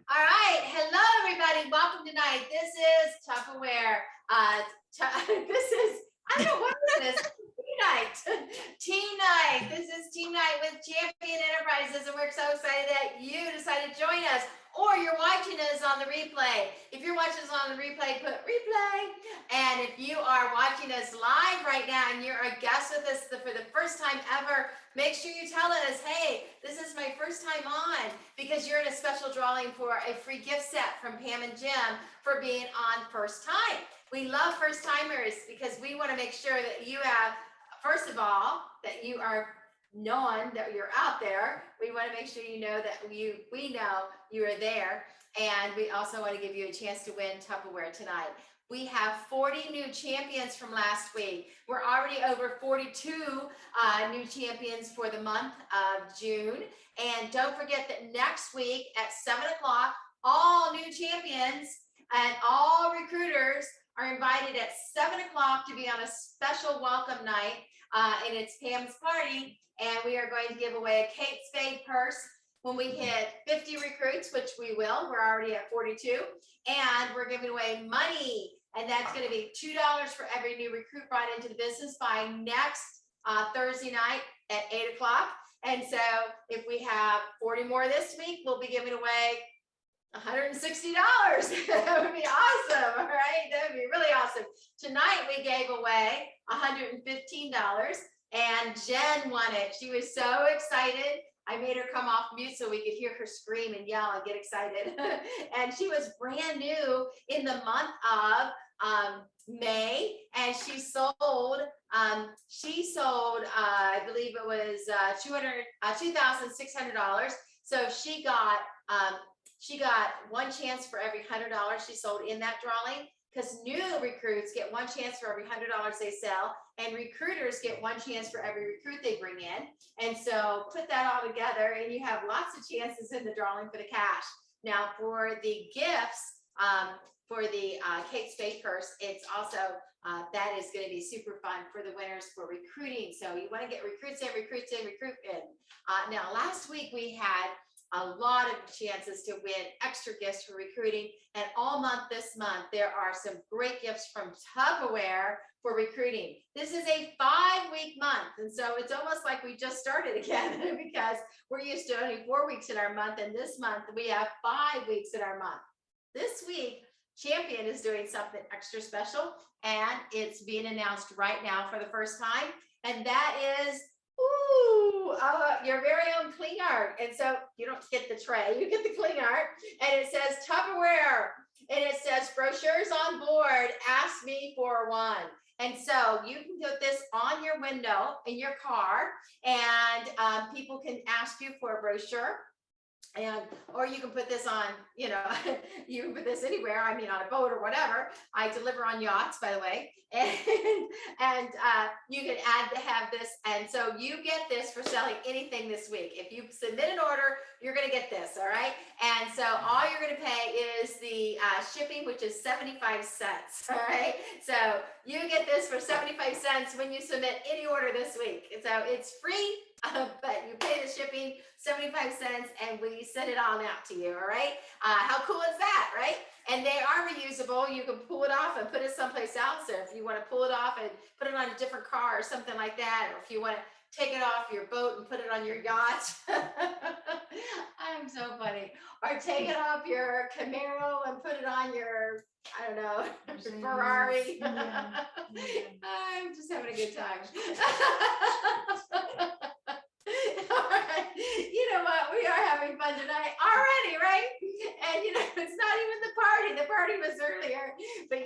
All right. Hello, everybody. Welcome tonight. This is Tupperware. This is, I don't know, what is this? Team night. Team night. This is Team Night with Champion Enterprises, and we're so excited that you decided to join us, or you're watching us on the replay. If you're watching us on the replay, put replay. And if you are watching us live right now and you're a guest with us for the first time ever, make sure you tell us, hey, this is my first time on, because you're in a special drawing for a free gift set from Pam and Jim for being on first time. We love first timers because we want to make sure that you have, first of all, that you are known, that you're out there. We want to make sure you know that we know you are there. And we also want to give you a chance to win Tupperware tonight. We have 40 new champions from last week. We're already over 42 new champions for the month of June. And don't forget that next week at 7 o'clock, all new champions and all recruiters are invited at 7 o'clock to be on a special welcome night. And it's Pam's party. And we are going to give away a Kate Spade purse when we hit 50 recruits, which we will. We're already at 42. And we're giving away money. And that's going to be $2 for every new recruit brought into the business by next Thursday night at 8 o'clock. And so if we have 40 more this week, we'll be giving away $160. That would be awesome. All right. That would be really awesome. Tonight we gave away $115 and Jen won it. She was so excited. I made her come off mute so we could hear her scream and yell and get excited. And she was brand new in the month of May, and she sold, I believe it was $2,600. So she got one chance for every $100 she sold in that drawing, because new recruits get one chance for every $100 they sell, and recruiters get one chance for every recruit they bring in. And so put that all together and you have lots of chances in the drawing for the cash. Now for the gifts, for the Kate Spade purse, it's also, that is going to be super fun for the winners for recruiting. So you want to get recruits in. Now last week we had a lot of chances to win extra gifts for recruiting, and all month this month there are some great gifts from Tupperware for recruiting. This is a 5-week month, and so it's almost like we just started again because we're used to only 4 weeks in our month, and this month we have 5 weeks in our month. This week Champion is doing something extra special, and it's being announced right now for the first time, and that is your very own clean art. And so you don't get the tray, you get the clean art, and it says Tupperware, and it says brochures on board, ask me for one. And so you can put this on your window in your car, and people can ask you for a brochure. And or you can put this on, you can put this anywhere. I mean, on a boat or whatever. I deliver on yachts, by the way, and you can have this, and so you get this for selling anything this week. If you submit an order, you're going to get this, all right? And so all you're going to pay is the shipping, which is 75 cents, all right? So you get this for 75 cents when you submit any order this week. And so it's free. But you pay the shipping 75 cents and we send it on out to you, all right? How cool is that, right? And they are reusable. You can pull it off and put it someplace else, or if you want to pull it off and put it on a different car or something like that, or if you want to take it off your boat and put it on your yacht. I'm so funny. Or take it off your Camaro and put it on your, I don't know, Ferrari. Yeah. I'm just having a good time. All right. You know what? We are having fun tonight already, right? And it's not even the party. The party was earlier. But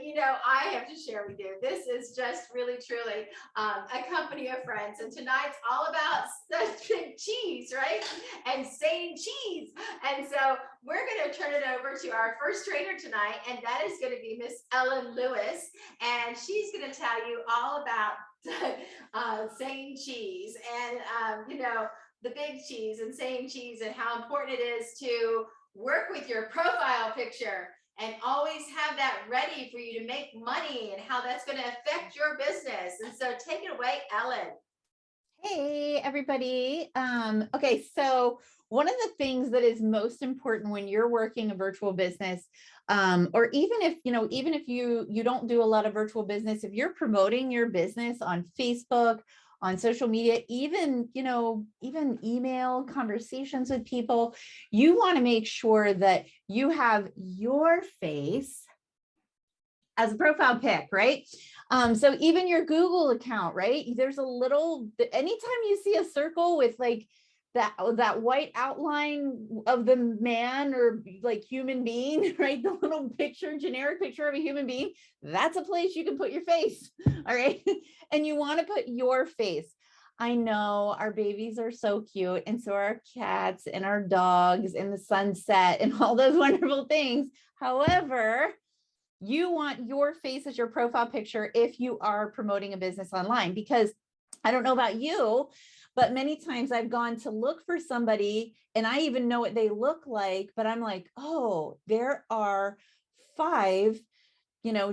I have to share with you. This is just really, truly a company of friends. And tonight's all about cheese, right? And saying cheese. And so we're going to turn it over to our first trainer tonight, and that is going to be Miss Ellen Lewis. And she's going to tell you all about saying cheese and the big cheese and saying cheese, and how important it is to work with your profile picture and always have that ready for you to make money, and how that's going to affect your business. And so take it away, Ellen. Hey, everybody. Okay, so one of the things that is most important when you're working a virtual business, or even if you don't do a lot of virtual business, if you're promoting your business on Facebook, on social media, even email conversations with people, you want to make sure that you have your face as a profile pic, right? So even your Google account, right? There's anytime you see a circle with like that white outline of the man or like human being, right? The little generic picture of a human being, that's a place you can put your face. All right. And you want to put your face. I know our babies are so cute, and so are our cats and our dogs and the sunset and all those wonderful things. However, you want your face as your profile picture if you are promoting a business online, because I don't know about you, but many times I've gone to look for somebody and I even know what they look like, but I'm like, oh, there are 5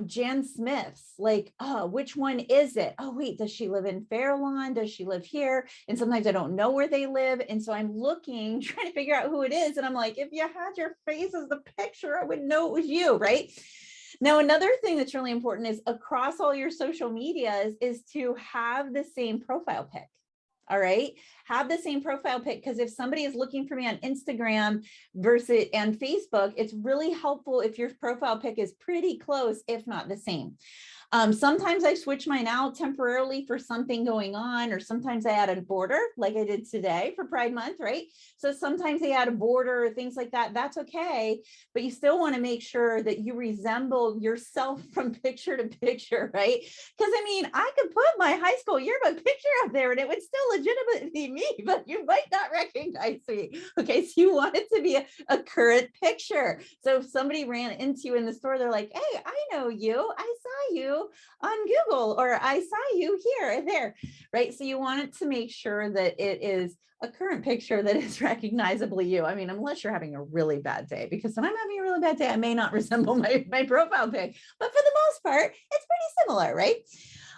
Jan Smiths, like, oh, which one is it? Oh, wait, does she live in Fairlawn? Does she live here? And sometimes I don't know where they live. And so I'm looking, trying to figure out who it is. And I'm like, if you had your face as the picture, I would know it was you, right? Now, another thing that's really important is across all your social medias is to have the same profile pic. All right. Have the same profile pic, because if somebody is looking for me on Instagram versus and Facebook, it's really helpful if your profile pic is pretty close, if not the same. Sometimes I switch mine out temporarily for something going on, or sometimes I add a border like I did today for Pride Month, right? So sometimes they add a border or things like that. That's okay. But you still want to make sure that you resemble yourself from picture to picture, right? Because I mean, I could put my high school yearbook picture up there and it would still legitimately be me, but you might not recognize me. Okay, so you want it to be a current picture. So if somebody ran into you in the store, they're like, hey, I know you. I saw you on Google, or I saw you here and there, right? So you want it to make sure that it is a current picture that is recognizably you. I mean, unless you're having a really bad day, because when I'm having a really bad day, I may not resemble my profile pic, but for the most part, it's pretty similar, right?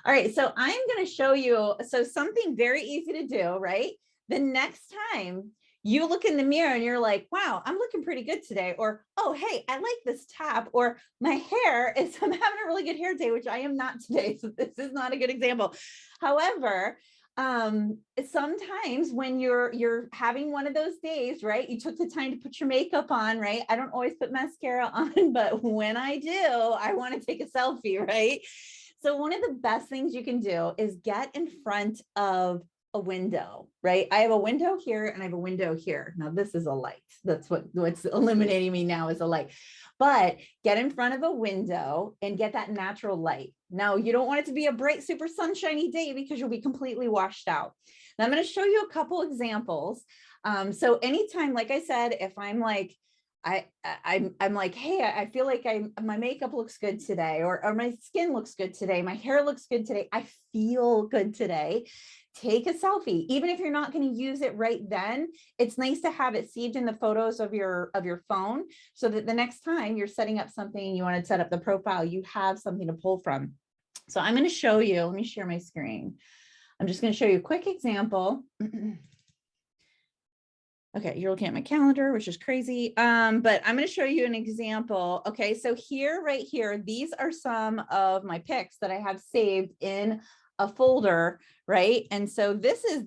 All right, so I'm going to show you, so something very easy to do, right? The next time you look in the mirror and you're like, wow, I'm looking pretty good today. Or, oh, hey, I like this top. Or my hair is, I'm having a really good hair day, which I am not today. So this is not a good example. However, sometimes when you're having one of those days, right? You took the time to put your makeup on, right? I don't always put mascara on, but when I do, I want to take a selfie, right? So one of the best things you can do is get in front of a window, right? I have a window here and I have a window here. Now this is a light. That's what's illuminating me now is a light. But get in front of a window and get that natural light. Now you don't want it to be a bright, super sunshiny day because you'll be completely washed out. Now I'm going to show you a couple examples. So anytime, like I said, if I'm like, I'm like, hey, I feel like my makeup looks good today, or my skin looks good today, my hair looks good today, I feel good today. Take a selfie. Even if you're not going to use it right then, it's nice to have it saved in the photos of your phone, so that the next time you're setting up something, you want to set up the profile, you have something to pull from. So I'm going to show you, let me share my screen. I'm just going to show you a quick example. Okay, you're looking at my calendar, which is crazy. But I'm going to show you an example. Okay, so here, right here, these are some of my pics that I have saved in a folder, right? And so this is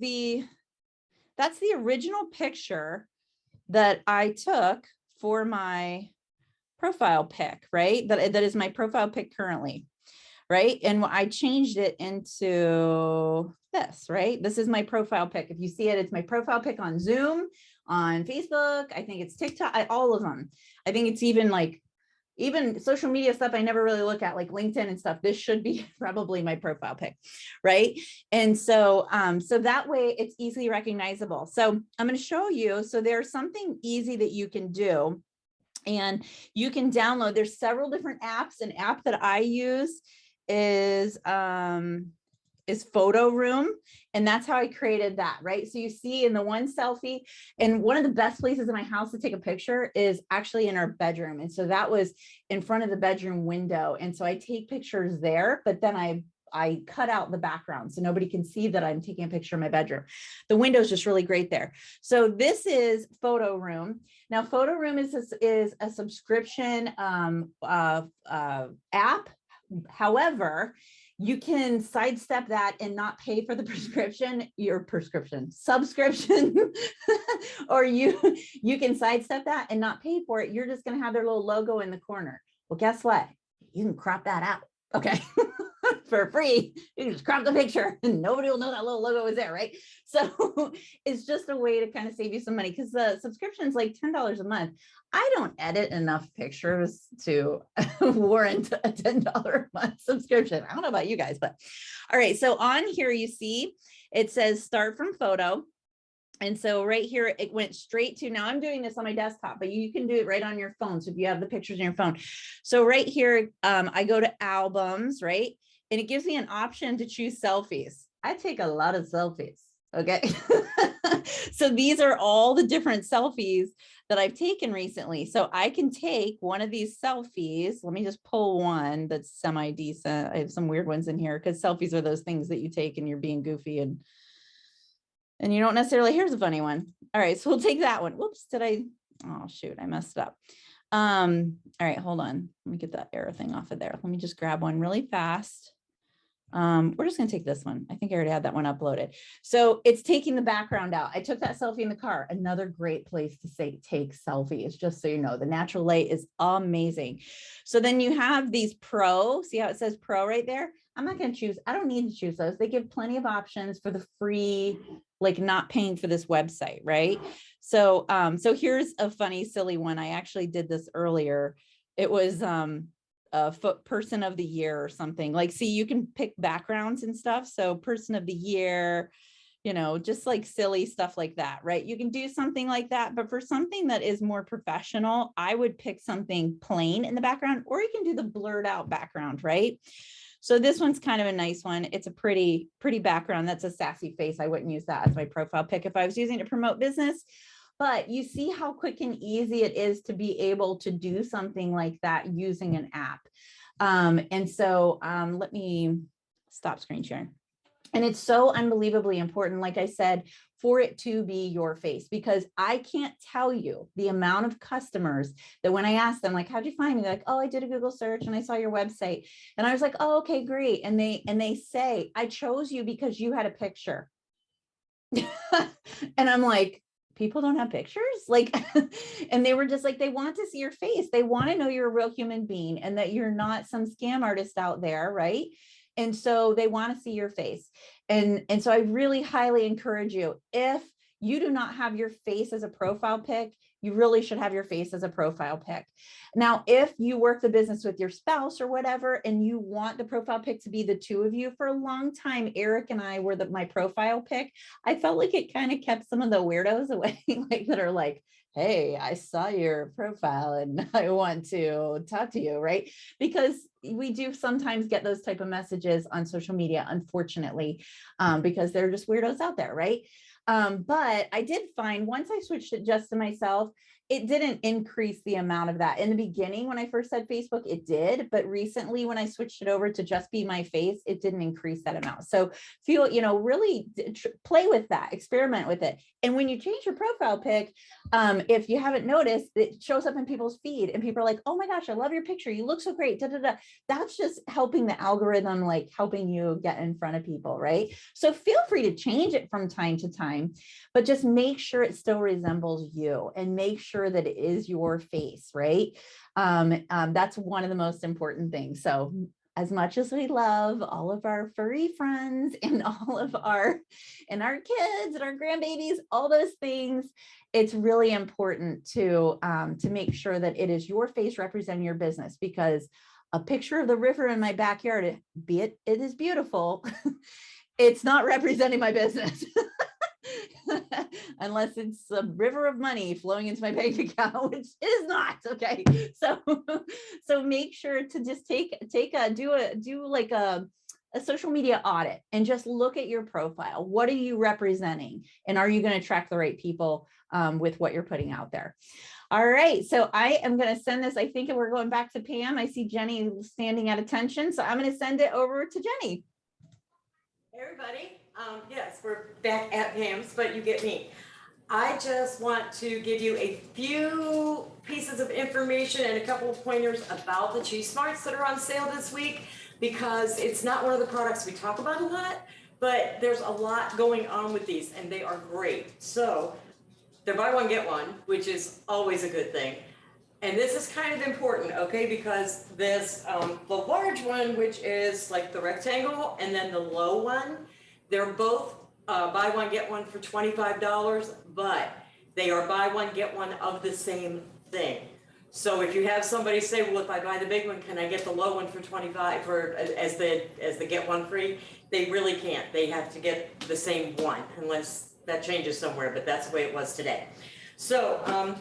that's the original picture that I took for my profile pic, right? That is my profile pic currently, right? And I changed it into this, right? This is my profile pic. If you see it, it's my profile pic on Zoom, on Facebook. I think it's TikTok, all of them. I think it's even social media stuff I never really look at, like LinkedIn and stuff. This should be probably my profile pic, right? And so, so that way it's easily recognizable. So I'm going to show you. So there's something easy that you can do, and you can download. There's several different apps. An app that I use is Photo Room, and that's how I created that, right? So you see in the one selfie, and one of the best places in my house to take a picture is actually in our bedroom, and so that was in front of the bedroom window, and so I take pictures there, but then I I cut out the background so nobody can see that I'm taking a picture of my bedroom. The window's just really great there. So this is Photo Room. Now, Photo Room is a subscription app. However, you can sidestep that and not pay for the subscription, or you can sidestep that and not pay for it. You're just going to have their little logo in the corner. Well, guess what? You can crop that out. Okay. For free. You can just crop the picture and nobody will know that little logo is there, right? So it's just a way to kind of save you some money, because the subscription is like $10 a month. I don't edit enough pictures to warrant a $10 a month subscription. I don't know about you guys, but all right. So on here, you see, it says start from photo. And so right here, it went straight to, now I'm doing this on my desktop, but you can do it right on your phone. So if you have the pictures on your phone. So right here, I go to albums, right? And it gives me an option to choose selfies. I take a lot of selfies, okay? So these are all the different selfies that I've taken recently. So I can take one of these selfies. Let me just pull one that's semi-decent. I have some weird ones in here because selfies are those things that you take and you're being goofy and you don't necessarily, here's a funny one. All right, so we'll take that one. Whoops, oh shoot, I messed up. All right, hold on. Let me get that arrow thing off of there. Let me just grab one really fast. We're just gonna take this one. I think I already had that one uploaded. So it's taking the background out. I took that selfie in the car. Another great place to take selfies, just so you know, the natural light is amazing. So then you have these pro, see how it says pro right there? I'm not gonna choose, I don't need to choose those. They give plenty of options for the free, like not paying for this website, right? So, so here's a funny, silly one. I actually did this earlier. It was, a person of the year or something. Like, see, you can pick backgrounds and stuff. So person of the year, you know, just like silly stuff like that, right? You can do something like that, but for something that is more professional, I would pick something plain in the background, or you can do the blurred out background, right? So this one's kind of a nice one. It's a pretty background. That's a sassy face. I wouldn't use that as my profile pic if I was using it to promote business. But you see how quick and easy it is to be able to do something like that using an app. And so let me stop screen sharing. And it's so unbelievably important, like I said, for it to be your face, because I can't tell you the amount of customers that when I ask them, like, how'd you find me? They're like, oh, I did a Google search and I saw your website. And I was like, oh, okay, great. And they say, I chose you because you had a picture. And I'm like, people don't have pictures, like, and they were just like, they want to see your face. They want to know you're a real human being and that you're not some scam artist out there, right? And so they want to see your face. And so I really highly encourage you, if you do not have your face as a profile pic, you really should have your face as a profile pic. Now, if you work the business with your spouse or whatever, and you want the profile pic to be the two of you, for a long time, Eric and I were my profile pic. I felt like it kind of kept some of the weirdos away, like that are like, hey, I saw your profile and I want to talk to you, right? Because we do sometimes get those type of messages on social media, unfortunately, because they're just weirdos out there, right? But I did find once I switched it just to myself, it didn't increase the amount of that. In the beginning, when I first had Facebook, it did, but recently when I switched it over to just be my face, it didn't increase that amount. So feel, you know, really play with that, experiment with it. And when you change your profile pic, if you haven't noticed, it shows up in people's feed and people are like, oh my gosh, I love your picture. You look so great. Da, da, da. That's just helping the algorithm, like helping you get in front of people, right? So feel free to change it from time to time, but just make sure it still resembles you and make sure that it is your face, right? That's one of the most important things. So as much as we love all of our furry friends and all of our kids and our grandbabies, all those things, it's really important to make sure that it is your face representing your business, because a picture of the river in my backyard, it is beautiful, it's not representing my business. Unless it's a river of money flowing into my bank account, which it is not. Okay. So make sure to just do like a social media audit and just look at your profile. What are you representing? And are you going to attract the right people with what you're putting out there? All right. So I am going to send this. I think we're going back to Pam. I see Jenny standing at attention. So I'm going to send it over to Jenny. Everybody, yes, we're back at Pam's, but you get me. I just want to give you a few pieces of information and a couple of pointers about the Cheese Smarts that are on sale this week, because it's not one of the products we talk about a lot, but there's a lot going on with these and they are great. So they're buy one, get one, which is always a good thing. And this is kind of important, okay, because this, the large one, which is like the rectangle, and then the low one, they're both buy one, get one for $25, but they are buy one, get one of the same thing. So if you have somebody say, well, if I buy the big one, can I get the low one for 25 for as the get one free? They really can't. They have to get the same one unless that changes somewhere, but that's the way it was today. So,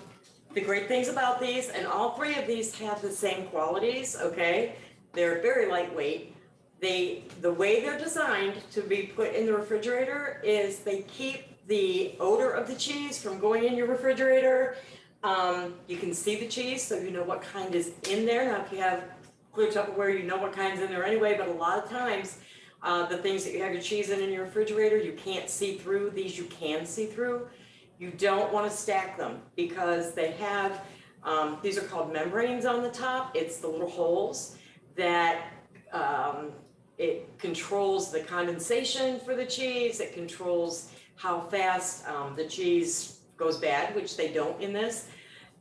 the great things about these, and all three of these have the same qualities, okay? They're very lightweight. The way they're designed to be put in the refrigerator is they keep the odor of the cheese from going in your refrigerator. You can see the cheese, so you know what kind is in there. Now, if you have clear Tupperware, you know what kind's in there anyway, but a lot of times, the things that you have your cheese in your refrigerator, you can't see through. These you can see through. You don't want to stack them because they have, these are called membranes on the top. It's the little holes that it controls the condensation for the cheese. It controls how fast the cheese goes bad, which they don't in this.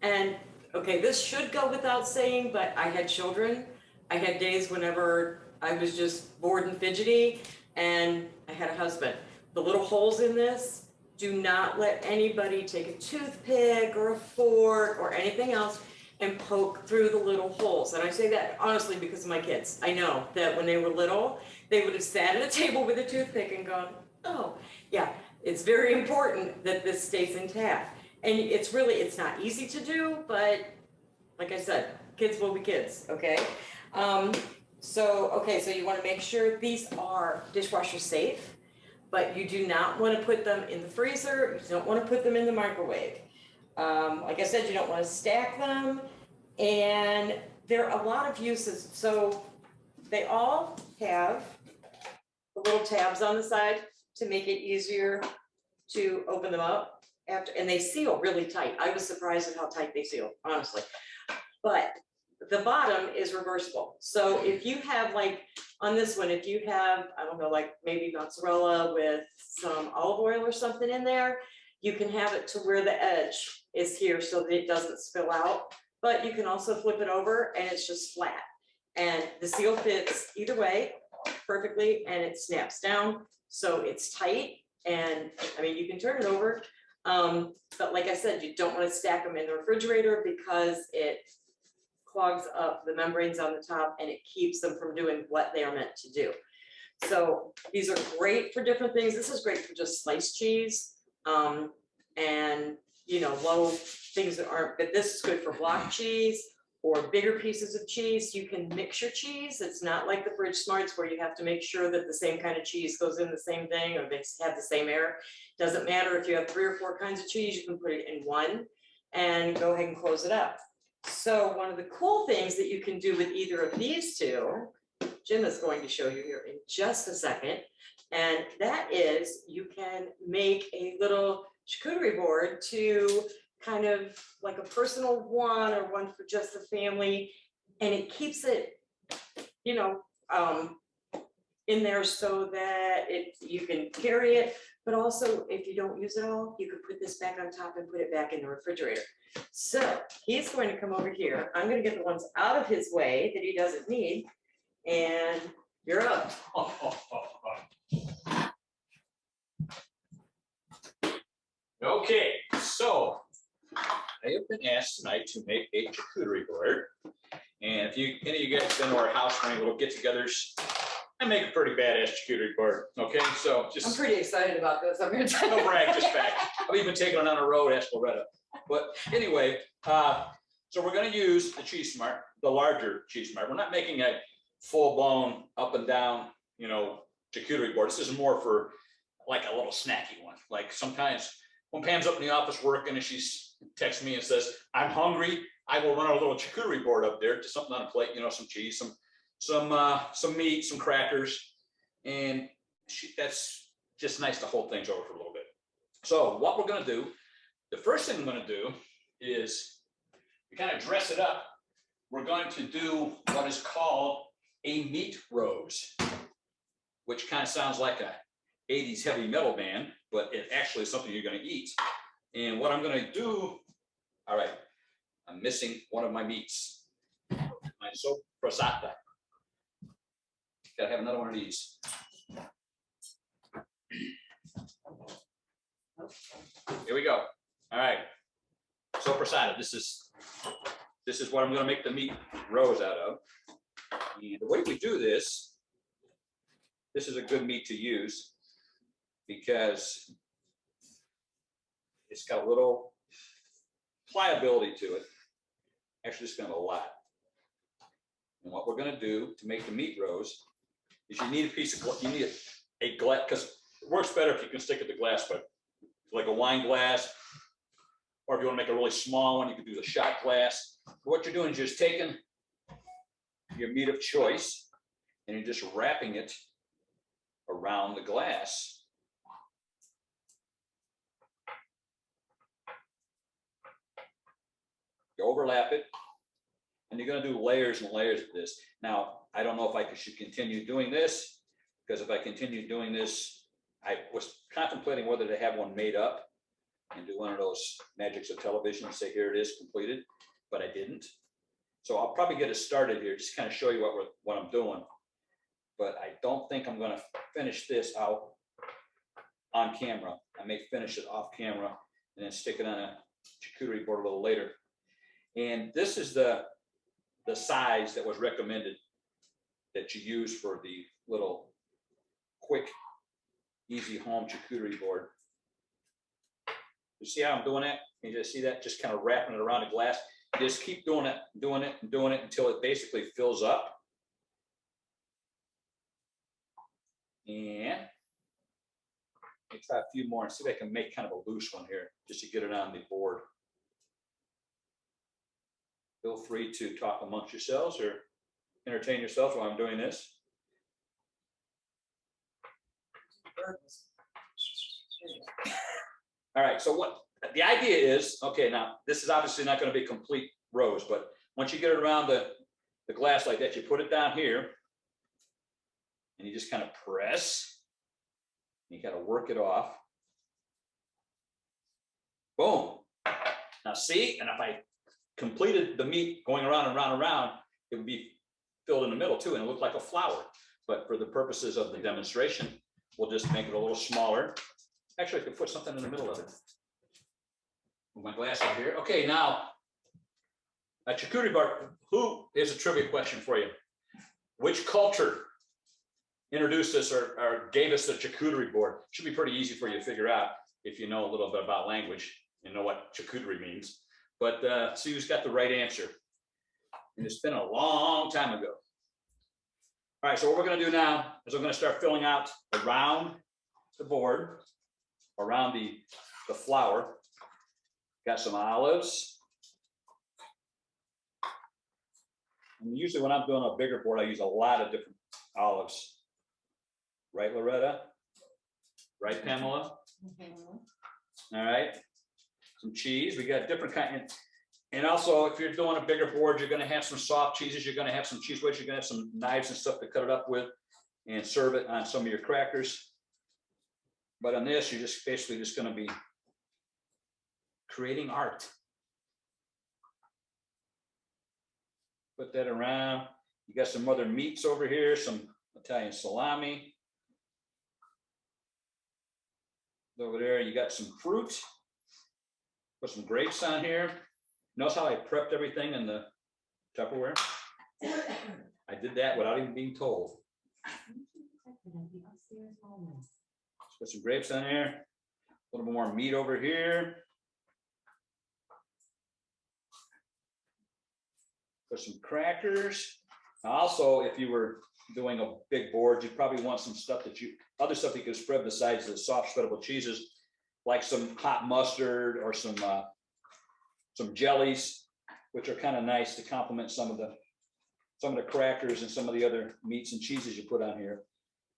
And okay, this should go without saying, but I had children. I had days whenever I was just bored and fidgety, and I had a husband. The little holes in this, do not let anybody take a toothpick or a fork or anything else and poke through the little holes. And I say that honestly because of my kids. I know that when they were little, they would have sat at a table with a toothpick and gone, oh, yeah, it's very important that this stays intact. And it's not easy to do, but like I said, kids will be kids, okay? So you wanna make sure these are dishwasher safe, but you do not want to put them in the freezer. You don't want to put them in the microwave. Like I said, you don't want to stack them, and there are a lot of uses. So they all have the little tabs on the side to make it easier to open them up after, and they seal really tight. I was surprised at how tight they seal, honestly. But the bottom is reversible. So if you have, like on this one, if you have, I don't know, like maybe mozzarella with some olive oil or something in there, you can have it to where the edge is here so that it doesn't spill out. But you can also flip it over and it's just flat. And the seal fits either way perfectly, and it snaps down. So it's tight, and I mean, you can turn it over. But like I said, you don't want to stack them in the refrigerator because it clogs up the membranes on the top and it keeps them from doing what they are meant to do. So these are great for different things. This is great for just sliced cheese, and low things that aren't, but this is good for block cheese or bigger pieces of cheese. You can mix your cheese. It's not like the Fridge Smarts where you have to make sure that the same kind of cheese goes in the same thing or they have the same air. Doesn't matter if you have 3 or 4 kinds of cheese, you can put it in one and go ahead and close it up. So one of the cool things that you can do with either of these two, Jim is going to show you here in just a second, and that is you can make a little charcuterie board to kind of like a personal one or one for just the family, and it keeps it, in there so that you can carry it, but also if you don't use it all, you can put this back on top and put it back in the refrigerator. So he's going to come over here. I'm going to get the ones out of his way that he doesn't need, and you're up. Okay, so I have been asked tonight to make a charcuterie board, and if any of you guys been to our house for any little get-togethers, I make a pretty badass charcuterie board. Okay, so I'm pretty excited about this. I'm going to tell you. no brag, just fact. I've even taken it on a road, ask Loretta. But anyway, so we're going to use the Cheese Smart, the larger Cheese Smart. We're not making a full-blown up and down, charcuterie board. This is more for like a little snacky one. Like sometimes when Pam's up in the office working and she texts me and says, I'm hungry, I will run a little charcuterie board up there to something on a plate, some cheese, some meat, some crackers. And that's just nice to hold things over for a little bit. So what we're gonna do, the first thing I'm gonna do is to kind of dress it up. We're going to do what is called a meat rose, which kind of sounds like a 80s heavy metal band, but it actually is something you're gonna eat. And what I'm gonna do, all right, I'm missing one of my meats, my soppressata. Gotta have another one of these. Here we go. All right, soppressata. This is what I'm gonna make the meat rose out of. And the way we do this is a good meat to use because it's got a little pliability to it. Actually, it's got a lot. And what we're gonna do to make the meat rose is you need a piece of, you need a glass, because it works better if you can stick it to glass, but like a wine glass, or if you want to make a really small one, you can do the shot glass. What you're doing is just taking your meat of choice and you're just wrapping it around the glass. You overlap it, and you're going to do layers and layers of this. Now, I don't know if I should continue doing this, because if I continue doing this, I was contemplating whether to have one made up and do one of those magics of television and say, here it is completed, but I didn't. So I'll probably get it started here, just kind of show you what I'm doing. But I don't think I'm going to finish this out on camera. I may finish it off camera and then stick it on a charcuterie board a little later. And this is the size that was recommended that you use for the little quick, easy home charcuterie board. You see how I'm doing that? You just see that? Just kind of wrapping it around the glass. Just keep doing it until it basically fills up. And let me try a few more and see if I can make kind of a loose one here, just to get it on the board. Feel free to talk amongst yourselves or entertain yourselves while I'm doing this. All right, so what the idea is, okay, now this is obviously not going to be a complete rose, but once you get it around the glass like that, you put it down here and you just kind of press. You got to work it off. Boom. Now see, and if I completed the meat going around and around and around, it would be filled in the middle too, and it looked like a flower. But for the purposes of the demonstration, we'll just make it a little smaller. Actually, I could put something in the middle of it. Put my glass over here. Okay, now, a charcuterie board. Here's a trivia question for you. Which culture introduced us or gave us the charcuterie board? Should be pretty easy for you to figure out if you know a little bit about language and know what charcuterie means. But see who's got the right answer. And it's been a long time ago. All right, so what we're going to do now is I'm going to start filling out around the board, around the flour. Got some olives. And usually when I'm doing a bigger board, I use a lot of different olives. Right, Loretta? Right, Pamela? Mm-hmm. All right. Some cheese. We got different kinds. And also, if you're doing a bigger board, you're going to have some soft cheeses. You're going to have some cheese wedges. You're going to have some knives and stuff to cut it up with and serve it on some of your crackers. But on this, you're just basically just going to be creating art. Put that around. You got some other meats over here, some Italian salami. Over there, you got some fruit. Put some grapes on here. Notice how I prepped everything in the Tupperware? I did that without even being told. Let's put some grapes on there. A little bit more meat over here. Put some crackers. Now also, if you were doing a big board, you probably want some stuff other stuff you could spread besides the soft spreadable cheeses, like some hot mustard or some jellies, which are kind of nice to complement some of the crackers and some of the other meats and cheeses you put on here.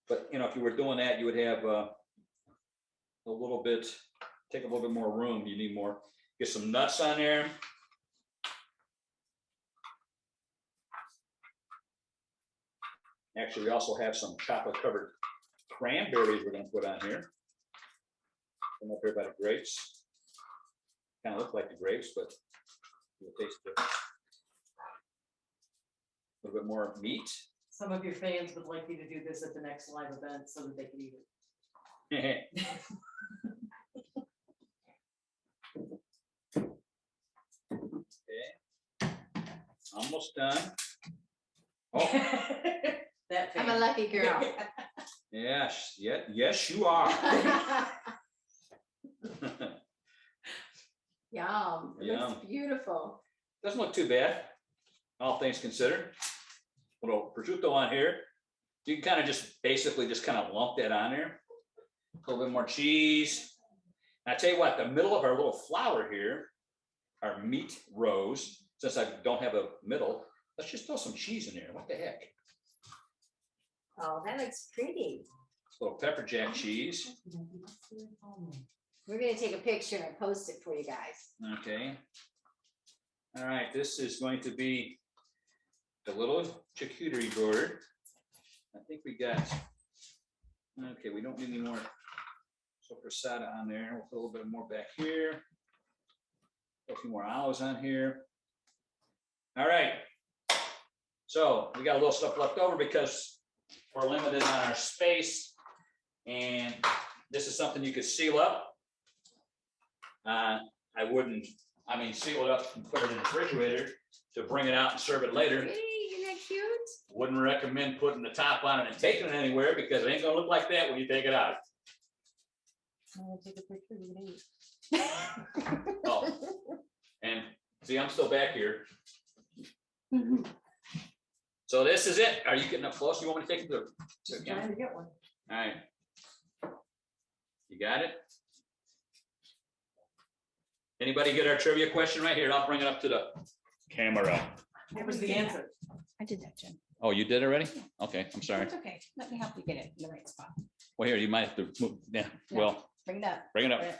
But, you know, if you were doing that, you would have a little bit, take a little bit more room. You need more. Get some nuts on there. Actually, we also have some chocolate covered cranberries we're going to put on here. Come up here by the grapes. Kind of look like the grapes, but you'll taste different. A little bit more meat. Some of your fans would like you to do this at the next live event so that they can eat it. Okay. Almost done. Oh, That I'm a fan. lucky girl. yes, yes, you are. Yum, it Yum. looks beautiful. Doesn't look too bad, all things considered. A little prosciutto on here. You can kind of just basically just kind of lump that on there. A little bit more cheese. And I tell you what, the middle of our little flower here, our meat rows, since I don't have a middle, let's just throw some cheese in there. What the heck? Oh, that looks pretty. A little pepper jack cheese. We're gonna take a picture and post it for you guys. Okay. All right, this is going to be the little charcuterie board. I think we got, okay, we don't need any more soppressata on there. We'll put a little bit more back here. Put a few more olives on here. All right. So we got a little stuff left over because we're limited on our space. And this is something you could seal up. I wouldn't, seal it up and put it in the refrigerator to bring it out and serve it later. Pretty, isn't that cute? Wouldn't recommend putting the top on it and taking it anywhere because it ain't gonna look like that when you take it out. I'm gonna take a picture, you can eat. Oh, and see, I'm still back here. So this is it. Are you getting up close? You want me to take it to the Trying camera? to get one. All right. You got it? Anybody get our trivia question right here? I'll bring it up to the camera. What was the answer? I did that, Jim. Oh, you did already? Okay, I'm sorry. It's okay. Let me help you get it in the right spot. Well, here, you might have to move. Yeah, well, Bring it up. bring it up. Right.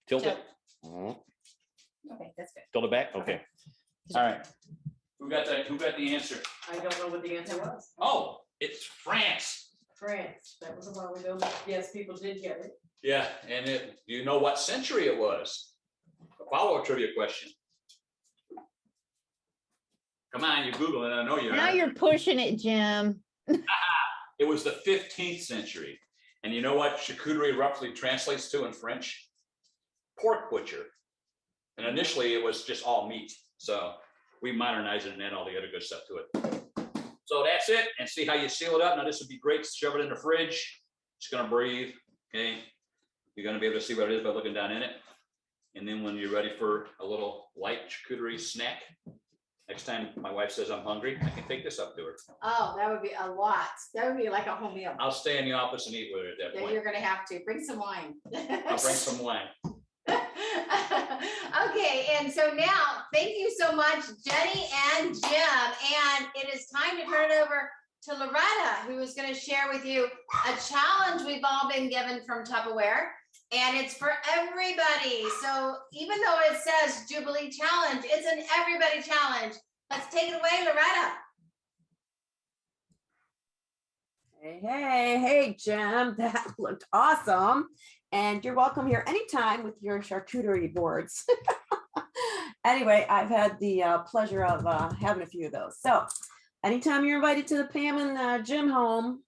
Tilt it. Okay, that's good. Tilt it back. Okay. All right. Who got the answer? I don't know what the answer was. Oh, it's France. France, that was a while ago. Yes, people did get it. Yeah, and do you know what century it was? A follow-up trivia question. Come on, you're Googling, I know you Now are. you're pushing it, Jim. It was the 15th century. And you know what charcuterie roughly translates to in French? Pork butcher. And initially it was just all meat. So we modernized it and add all the other good stuff to it. So that's it. And see how you seal it up. Now this would be great. Shove it in the fridge. It's gonna breathe. Okay. You're gonna be able to see what it is by looking down in it. And then when you're ready for a little light charcuterie snack, next time my wife says I'm hungry, I can take this up to her. Oh, that would be a lot. That would be like a whole meal. I'll stay in the office and eat with her at that Yeah, point. you're gonna have to bring some wine. I'll bring some wine. Okay, and so now, thank you so much, Jenny and Jim. And it is time to turn it over to Loretta, who is going to share with you a challenge we've all been given from Tupperware. And it's for everybody. So even though it says Jubilee Challenge, it's an everybody challenge. Let's take it away, Loretta. Hey, Jim, that looked awesome. And you're welcome here anytime with your charcuterie boards. Anyway, I've had the pleasure of having a few of those. So anytime you're invited to the Pam and Jim home,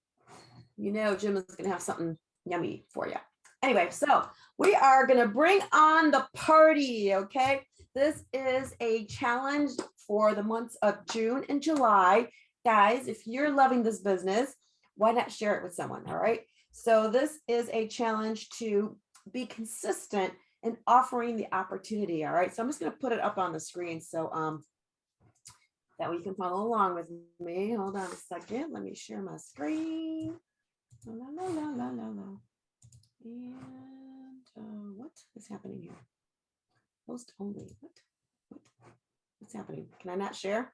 you know Jim is going to have something yummy for you. Anyway, so we are going to bring on the party, okay? This is a challenge for the months of June and July. Guys, if you're loving this business, why not share it with someone, all right? So this is a challenge to be consistent in offering the opportunity, all right? So I'm just gonna put it up on the screen so that way you can follow along with me. Hold on a second, let me share my screen. La, la, la, la, la, la. And what is happening here? Post only, what's happening? Can I not share?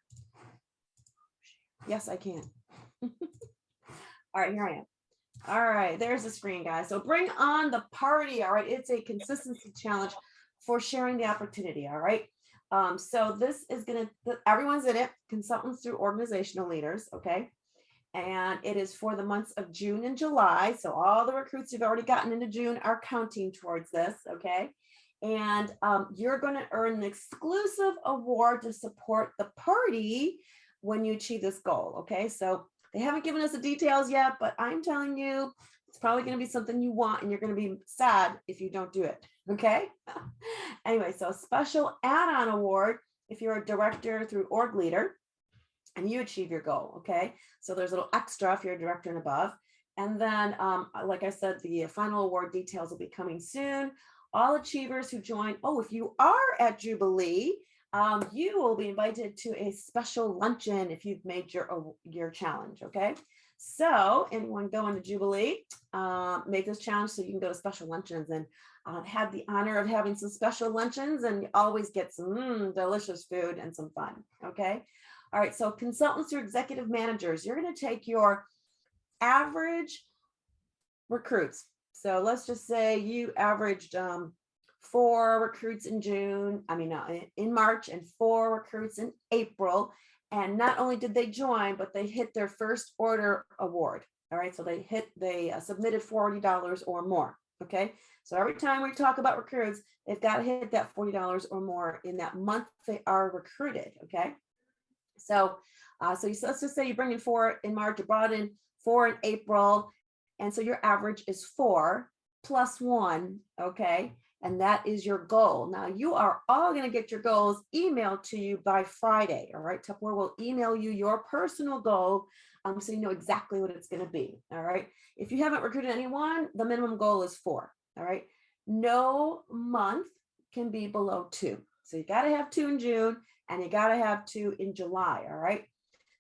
Yes, I can. All right, here I am. All right, there's the screen, guys. So bring on the party. All right, it's a consistency challenge for sharing the opportunity. All right. So this is everyone's in it, consultants through organizational leaders. Okay. And it is for the months of June and July. So all the recruits who've already gotten into June are counting towards this. Okay. And you're going to earn an exclusive award to support the party when you achieve this goal. Okay. So they haven't given us the details yet, but I'm telling you, it's probably going to be something you want, and you're going to be sad if you don't do it. Okay. Anyway, so a special add-on award if you're a director through org leader and you achieve your goal. Okay. So there's a little extra if you're a director and above. And then, like I said, the final award details will be coming soon. All achievers who join, if you are at Jubilee, you will be invited to a special luncheon if you've made your challenge. Okay. So anyone going to Jubilee, make this challenge so you can go to special luncheons and have the honor of having some special luncheons, and you always get some delicious food and some fun. Okay. All right. So consultants or executive managers, you're going to take your average recruits. So let's just say you averaged 4 recruits in March and 4 recruits in April. And not only did they join, but they hit their first order award. All right. So they submitted $40 or more. Okay. So every time we talk about recruits, they've got to hit that $40 or more in that month they are recruited. Okay. So, let's just say you bring in 4 in March, you brought in 4 in April. And so your average is 4 plus 1. Okay. And that is your goal. Now you are all going to get your goals emailed to you by Friday. All right. Tupper will email you your personal goal. So you know exactly what it's going to be. All right. If you haven't recruited anyone, the minimum goal is 4. All right. No month can be below 2. So you got to have 2 in June and you got to have 2 in July. All right.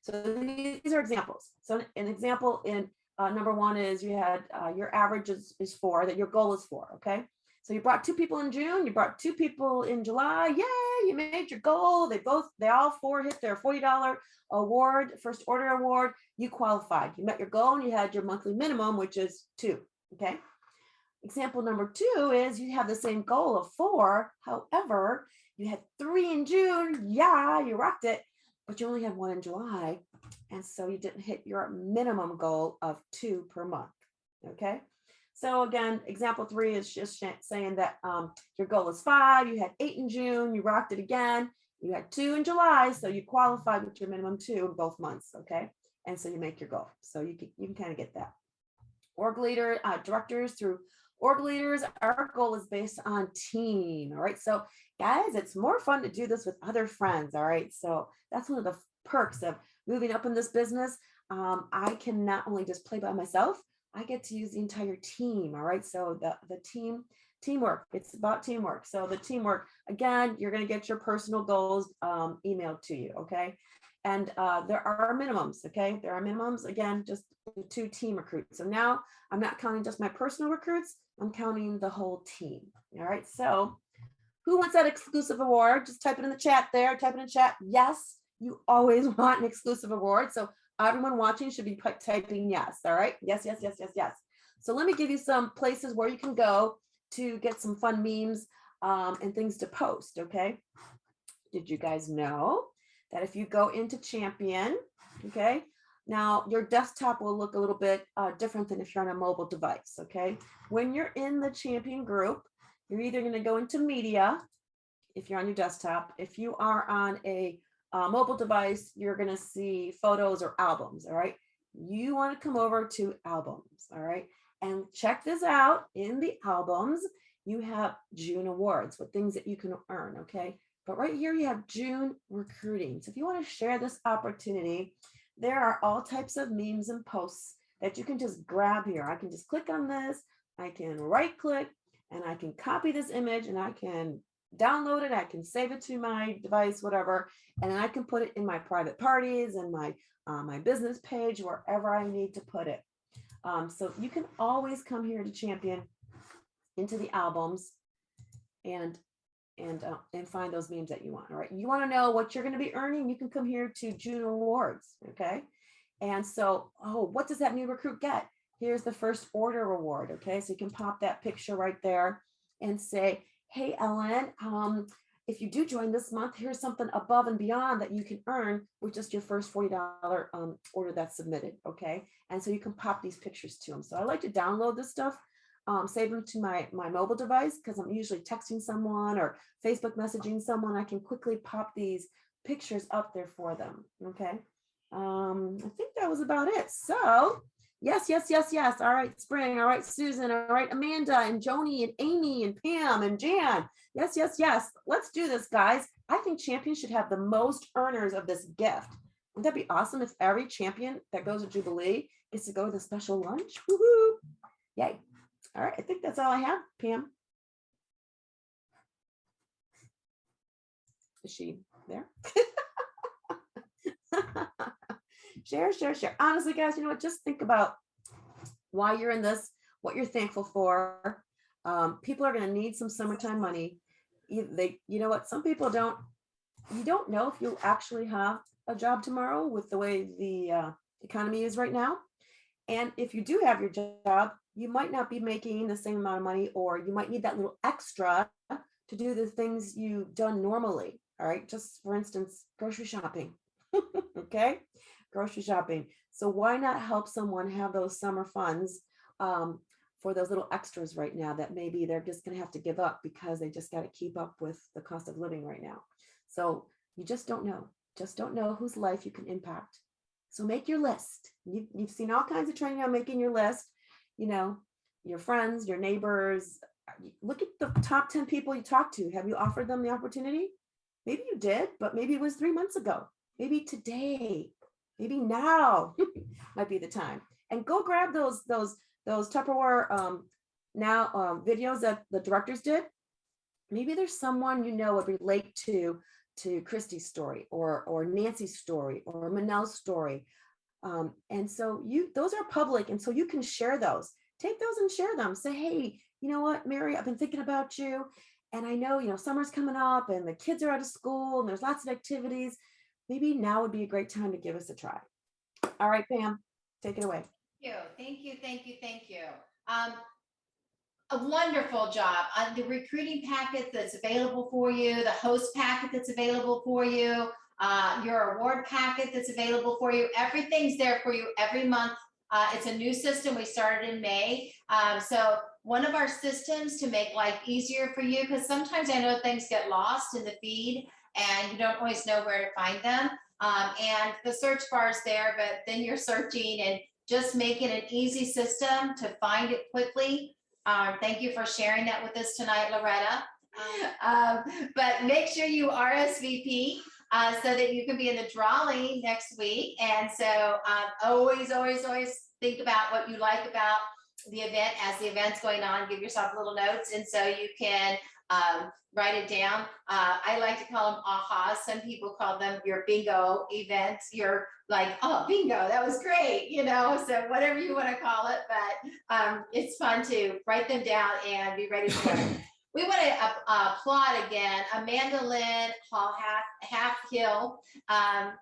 So these are examples. So an example in number 1 is you had your average is 4, that your goal is 4. Okay. So you brought 2 people in June, you brought 2 people in July. Yay, you made your goal. They all 4 hit their $40 award, first order award. You qualified. You met your goal and you had your monthly minimum, which is 2. Okay. Example number 2 is you have the same goal of 4. However, you had 3 in June. Yeah, you rocked it, but you only had 1 in July. And so you didn't hit your minimum goal of 2 per month. Okay. So again, example 3 is just saying that your goal is 5. You had 8 in June. You rocked it again. You had 2 in July. So you qualified with your minimum 2 in both months. Okay. And so you make your goal. So you can kind of get that. Org leader, directors through org leaders, our goal is based on team. All right. So guys, it's more fun to do this with other friends. All right. So that's one of the perks of moving up in this business. I can not only just play by myself, I get to use the entire team. All right. So the teamwork, it's about teamwork. So the teamwork, again, you're going to get your personal goals emailed to you. Okay. And there are minimums. Okay. There are minimums, again, just 2 team recruits. So now I'm not counting just my personal recruits. I'm counting the whole team. All right. So who wants that exclusive award? Just type it in the chat there. Type it in the chat. Yes, you always want an exclusive award. So everyone watching should be typing yes. All right. Yes, yes, yes, yes, yes. So let me give you some places where you can go to get some fun memes and things to post. Okay. Did you guys know that if you go into Champion, okay, now your desktop will look a little bit different than if you're on a mobile device. Okay. When you're in the Champion group, you're either going to go into media if you're on your desktop. If you are on a mobile device, you're going to see photos or albums. All right. You want to come over to albums. All right. And check this out. In the albums, you have June awards, what things that you can earn. Okay. But right here, you have June recruiting. So if you want to share this opportunity, there are all types of memes and posts that you can just grab here. I can just click on this. I can right click and I can copy this image and I can download it. I can save it to my device, whatever. And then I can put it in my private parties and my business page, wherever I need to put it. So you can always come here to Champion into the albums and find those memes that you want. All right. You want to know what you're going to be earning? You can come here to June Awards. Okay. And so, what does that new recruit get? here's the first order reward. Okay, so you can pop that picture right there and say, hey, Ellen, if you do join this month, here's something above and beyond that you can earn with just your first $40 order that's submitted. Okay, and so you can pop these pictures to them. So I like to download this stuff, save them to my mobile device, because I'm usually texting someone or Facebook messaging someone. I can quickly pop these pictures up there for them. Okay, I think that was about it. So yes. All right, Spring. All right, Susan. All right, Amanda and Joni and Amy and Pam and Jan. Yes. Let's do this, guys. I think champions should have the most earners of this gift. Wouldn't that be awesome if every champion that goes to Jubilee gets to go to the special lunch? Woohoo! Yay. All right, I think that's all I have, Pam. Is she there? Share. Honestly, guys, you know what? Just think about why you're in this, what you're thankful for. People are going to need some summertime money. You know what? Some people you don't know if you'll actually have a job tomorrow with the way the economy is right now. And if you do have your job, you might not be making the same amount of money, or you might need that little extra to do the things you've done normally. All right. Just for instance, grocery shopping. Okay. Grocery shopping. So why not help someone have those summer funds for those little extras right now that maybe they're just going to have to give up because they just got to keep up with the cost of living right now. So you just don't know whose life you can impact. So make your list. You've seen all kinds of training on making your list, you know, your friends, your neighbors. Look at the top 10 people you talk to. Have you offered them the opportunity? Maybe you did, but maybe it was 3 months ago. Maybe today, maybe now might be the time. And go grab those Tupperware videos that the directors did. Maybe there's someone you know would relate to Christy's story or Nancy's story or Manel's story. And so those are public. And so you can share those, take those and share them. Say, hey, you know what, Mary, I've been thinking about you. And I know, summer's coming up and the kids are out of school and there's lots of activities. Maybe now would be a great time to give us a try. All right, Pam, take it away. Thank you. A wonderful job on the recruiting packet that's available for you, the host packet that's available for you, your award packet that's available for you. Everything's there for you every month. It's a new system we started in May. So one of our systems to make life easier for you, because sometimes I know things get lost in the feed and you don't always know where to find them. And the search bar is there, but then you're searching and just making an easy system to find it quickly. Thank you for sharing that with us tonight, Loretta. But make sure you RSVP so that you can be in the drawing next week. And so always think about what you like about the event as the event's going on. Give yourself little notes, and so you can write it down. I like to call them ahas. Some people call them your bingo events. You're like, oh, bingo, that was great, so whatever you want to call it, but it's fun to write them down and be ready for it. We want to applaud again Amanda Lynn Half Hill. I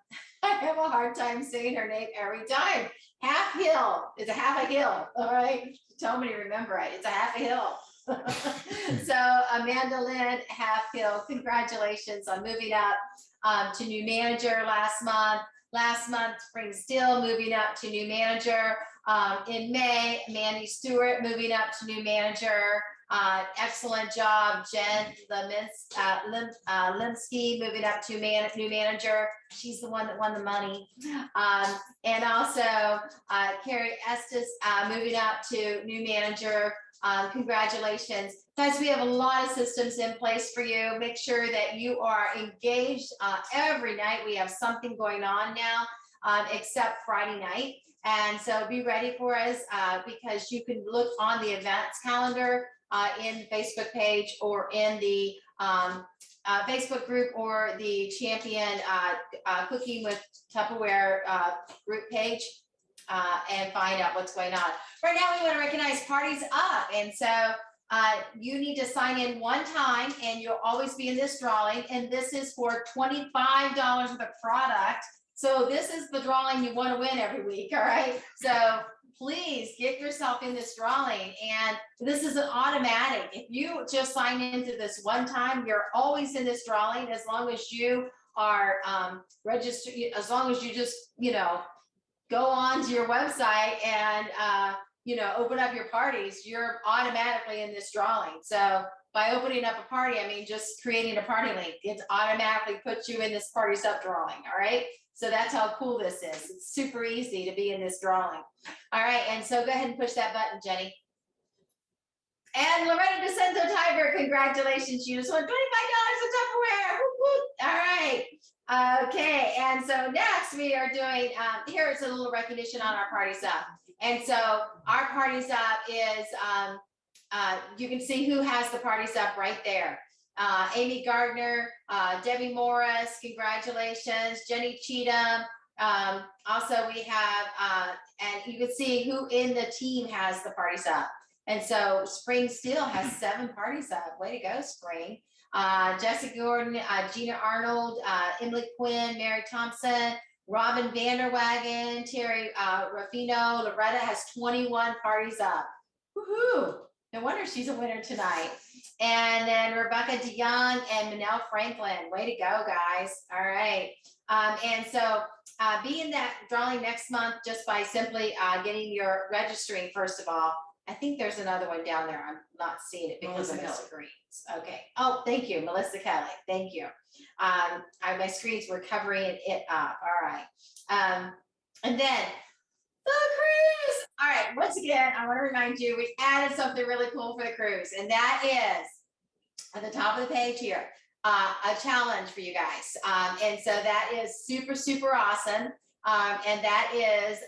have a hard time saying her name every time. Half Hill is a half a hill. All right, tell me to remember it. It's a half a hill. So Amanda Lynn Half Hill, congratulations on moving up to new manager last month. Last month, Spring Still moving up to new manager. In May, Mandy Stewart moving up to new manager. Excellent job, Jen Limsky moving up to new manager. She's the one that won the money. And also Carrie Estes moving up to new manager. Congratulations. Guys, we have a lot of systems in place for you. Make sure that you are engaged every night. We have something going on now, except Friday night. And so be ready for us because you can look on the events calendar in the Facebook page or in the Facebook group or the Champion Cooking with Tupperware group page. And find out what's going on. Right now, we want to recognize Parties Up. And so you need to sign in one time and you'll always be in this drawing. And this is for $25 worth of product. So this is the drawing you want to win every week. All right. So please get yourself in this drawing. And this is an automatic. If you just sign into this one time, you're always in this drawing as long as you are registered, as long as you just, go on to your website and, open up your parties, you're automatically in this drawing. So by opening up a party, I mean, just creating a party link, it automatically puts you in this Parties Up drawing, all right? So that's how cool this is. It's super easy to be in this drawing. All right, and so go ahead and push that button, Jenny. And Loretta DeCenzo Tiber, congratulations, you just won $25 of Tupperware. Whoop, whoop. All right. Okay, and so next we are doing, here's a little recognition on our Parties Up. And so our Parties Up is, you can see who has the Parties Up right there. Amy Gardner, Debbie Morris, congratulations, Jenny Cheatham. Also we have, and you can see who in the team has the Parties Up. And so Spring still has 7 Parties Up. Way to go, Spring. Jessica Gordon, Gina Arnold, Emily Quinn, Mary Thompson, Robin Vanderwagen, Terry Ruffino. Loretta has 21 Parties Up. Woohoo! No wonder she's a winner tonight. And then Rebecca DeYoung and Manel Franklin. Way to go, guys. All right. And so be in that drawing next month just by simply getting your registering, first of all. I think there's another one down there. I'm not seeing it because of the screens. Okay. Oh, thank you, Melissa Kelly. Thank you. My screens were covering it up. All right. And then the cruise. All right. Once again, I want to remind you, we added something really cool for the cruise, and that is at the top of the page here, a challenge for you guys. And so that is super, super awesome. And that is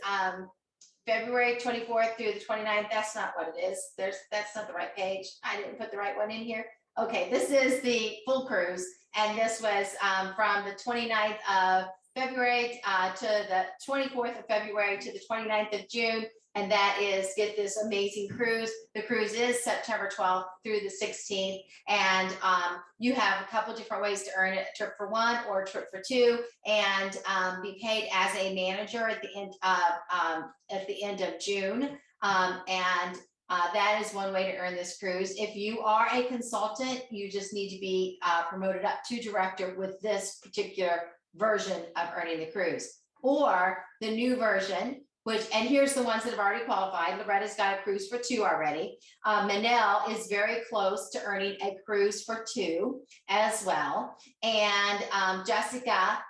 February 24th through the 29th. That's not what it is. That's not the right page. I didn't put the right one in here. Okay, this is the full cruise. And this was from the 29th of February to the 24th of February to the 29th of June. And that is get this amazing cruise. The cruise is September 12th through the 16th. And you have a couple different ways to earn it, a trip for one or a trip for two, and be paid as a manager at the end of June. That is one way to earn this cruise. If you are a consultant, you just need to be promoted up to director with this particular version of earning the cruise. Or the new version, and here's the ones that have already qualified. Loretta's got a cruise for 2 already. Manel is very close to earning a cruise for 2 as well. And Jessica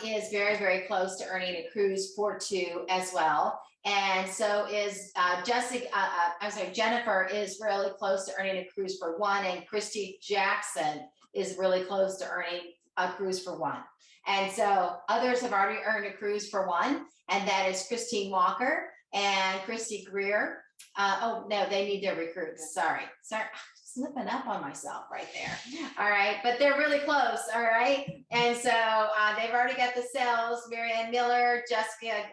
is very, very close to earning a cruise for 2 as well. And so is Jennifer is really close to earning a cruise for 1, and Christy Jackson is really close to earning a cruise for 1. And so others have already earned a cruise for 1, and that is Christine Walker and Christy Greer. Oh, no, they need their recruits. Sorry, slipping up on myself right there. All right, but they're really close. All right. And so they've already got the sales. Marianne Miller, Jessica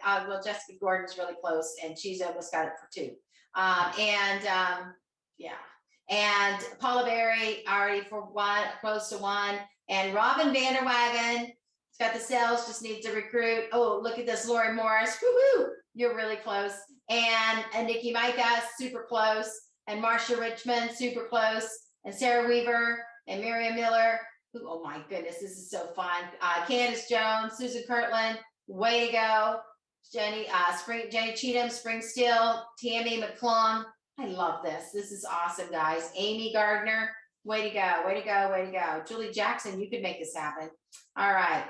Gordon's really close, and she's almost got it for 2. Yeah. And Paula Berry already for 1, close to 1. And Robin Vanderwagen, got the sales, just needs to recruit. Oh, look at this, Lori Morris. Woohoo! You're really close. And Nikki Micah, super close. And Marcia Richmond, super close. And Sarah Weaver and Miriam Miller. Ooh, oh my goodness, this is so fun. Candace Jones, Susan Kirtland, way to go. Jenny Cheatham, Spring Steel, Tammy McClung. I love this. This is awesome, guys. Amy Gardner. Way to go, way to go, way to go. Julie Jackson, you could make this happen. All right.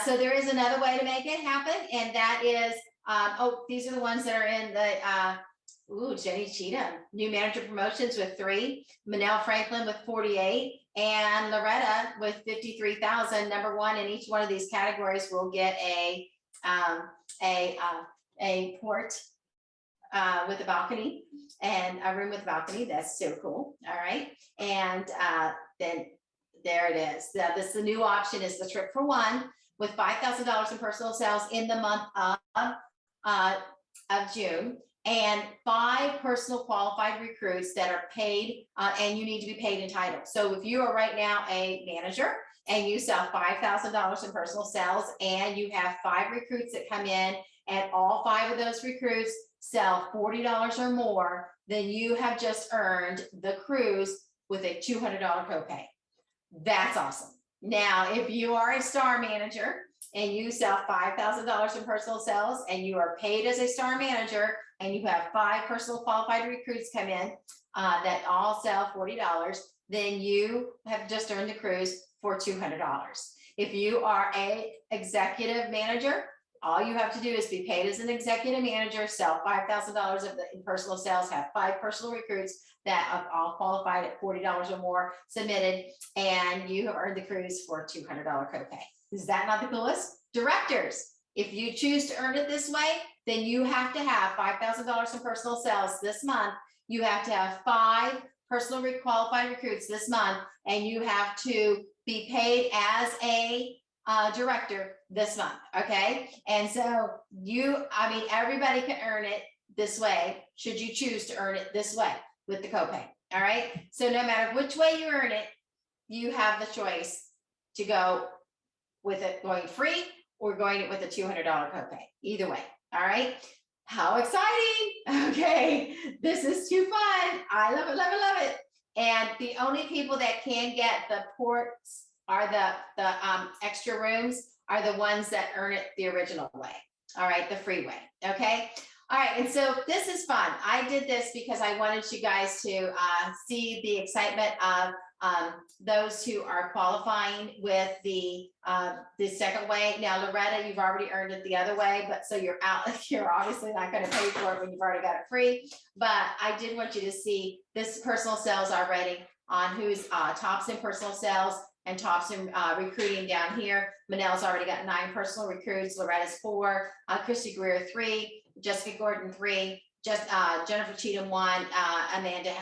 So there is another way to make it happen. And that is, these are the ones that are in the, Jenny Cheatham, new manager promotions with 3, Manel Franklin with 48, and Loretta with 53,000. Number 1 in each one of these categories will get a port with a balcony and a room with a balcony. That's so cool. All right. And then there it is. The new option is the trip for 1 with $5,000 in personal sales in the month of June, and 5 personal qualified recruits that are paid, and you need to be paid in title. So if you are right now a manager and you sell $5,000 in personal sales, and you have 5 recruits that come in, and all 5 of those recruits sell $40 or more, then you have just earned the cruise with a $200 copay. That's awesome. Now, if you are a star manager and you sell $5,000 in personal sales and you are paid as a star manager and you have 5 personal qualified recruits come in that all sell $40, then you have just earned the cruise for $200. If you are a executive manager, all you have to do is be paid as an executive manager, sell $5,000 of the in personal sales, have 5 personal recruits that are all qualified at $40 or more submitted, and you have earned the cruise for a $200 copay. Is that not the coolest? Directors, if you choose to earn it this way, then you have to have $5,000 in personal sales this month. You have to have 5 personal qualified recruits this month, and you have to be paid as a director this month. Okay. And so everybody can earn it this way, should you choose to earn it this way with the copay. All right. So no matter which way you earn it, you have the choice to go with it going free or going it with a $200 copay. Either way. All right. How exciting. Okay. This is too fun. I love it, love it, love it. And the only people that can get the ports are the extra rooms are the ones that earn it the original way. All right, the free way. Okay. All right. And so this is fun. I did this because I wanted you guys to see the excitement of those who are qualifying with the second way. Now, Loretta, you've already earned it the other way, but so you're out. You're obviously not going to pay for it when you've already got it free. But I did want you to see this personal sales already on who's tops in personal sales and tops in recruiting down here. Manel's already got 9 personal recruits. Loretta's 4, Christy Greer 3, Jessica Gordon 3, just Jennifer Cheatham 1, Amanda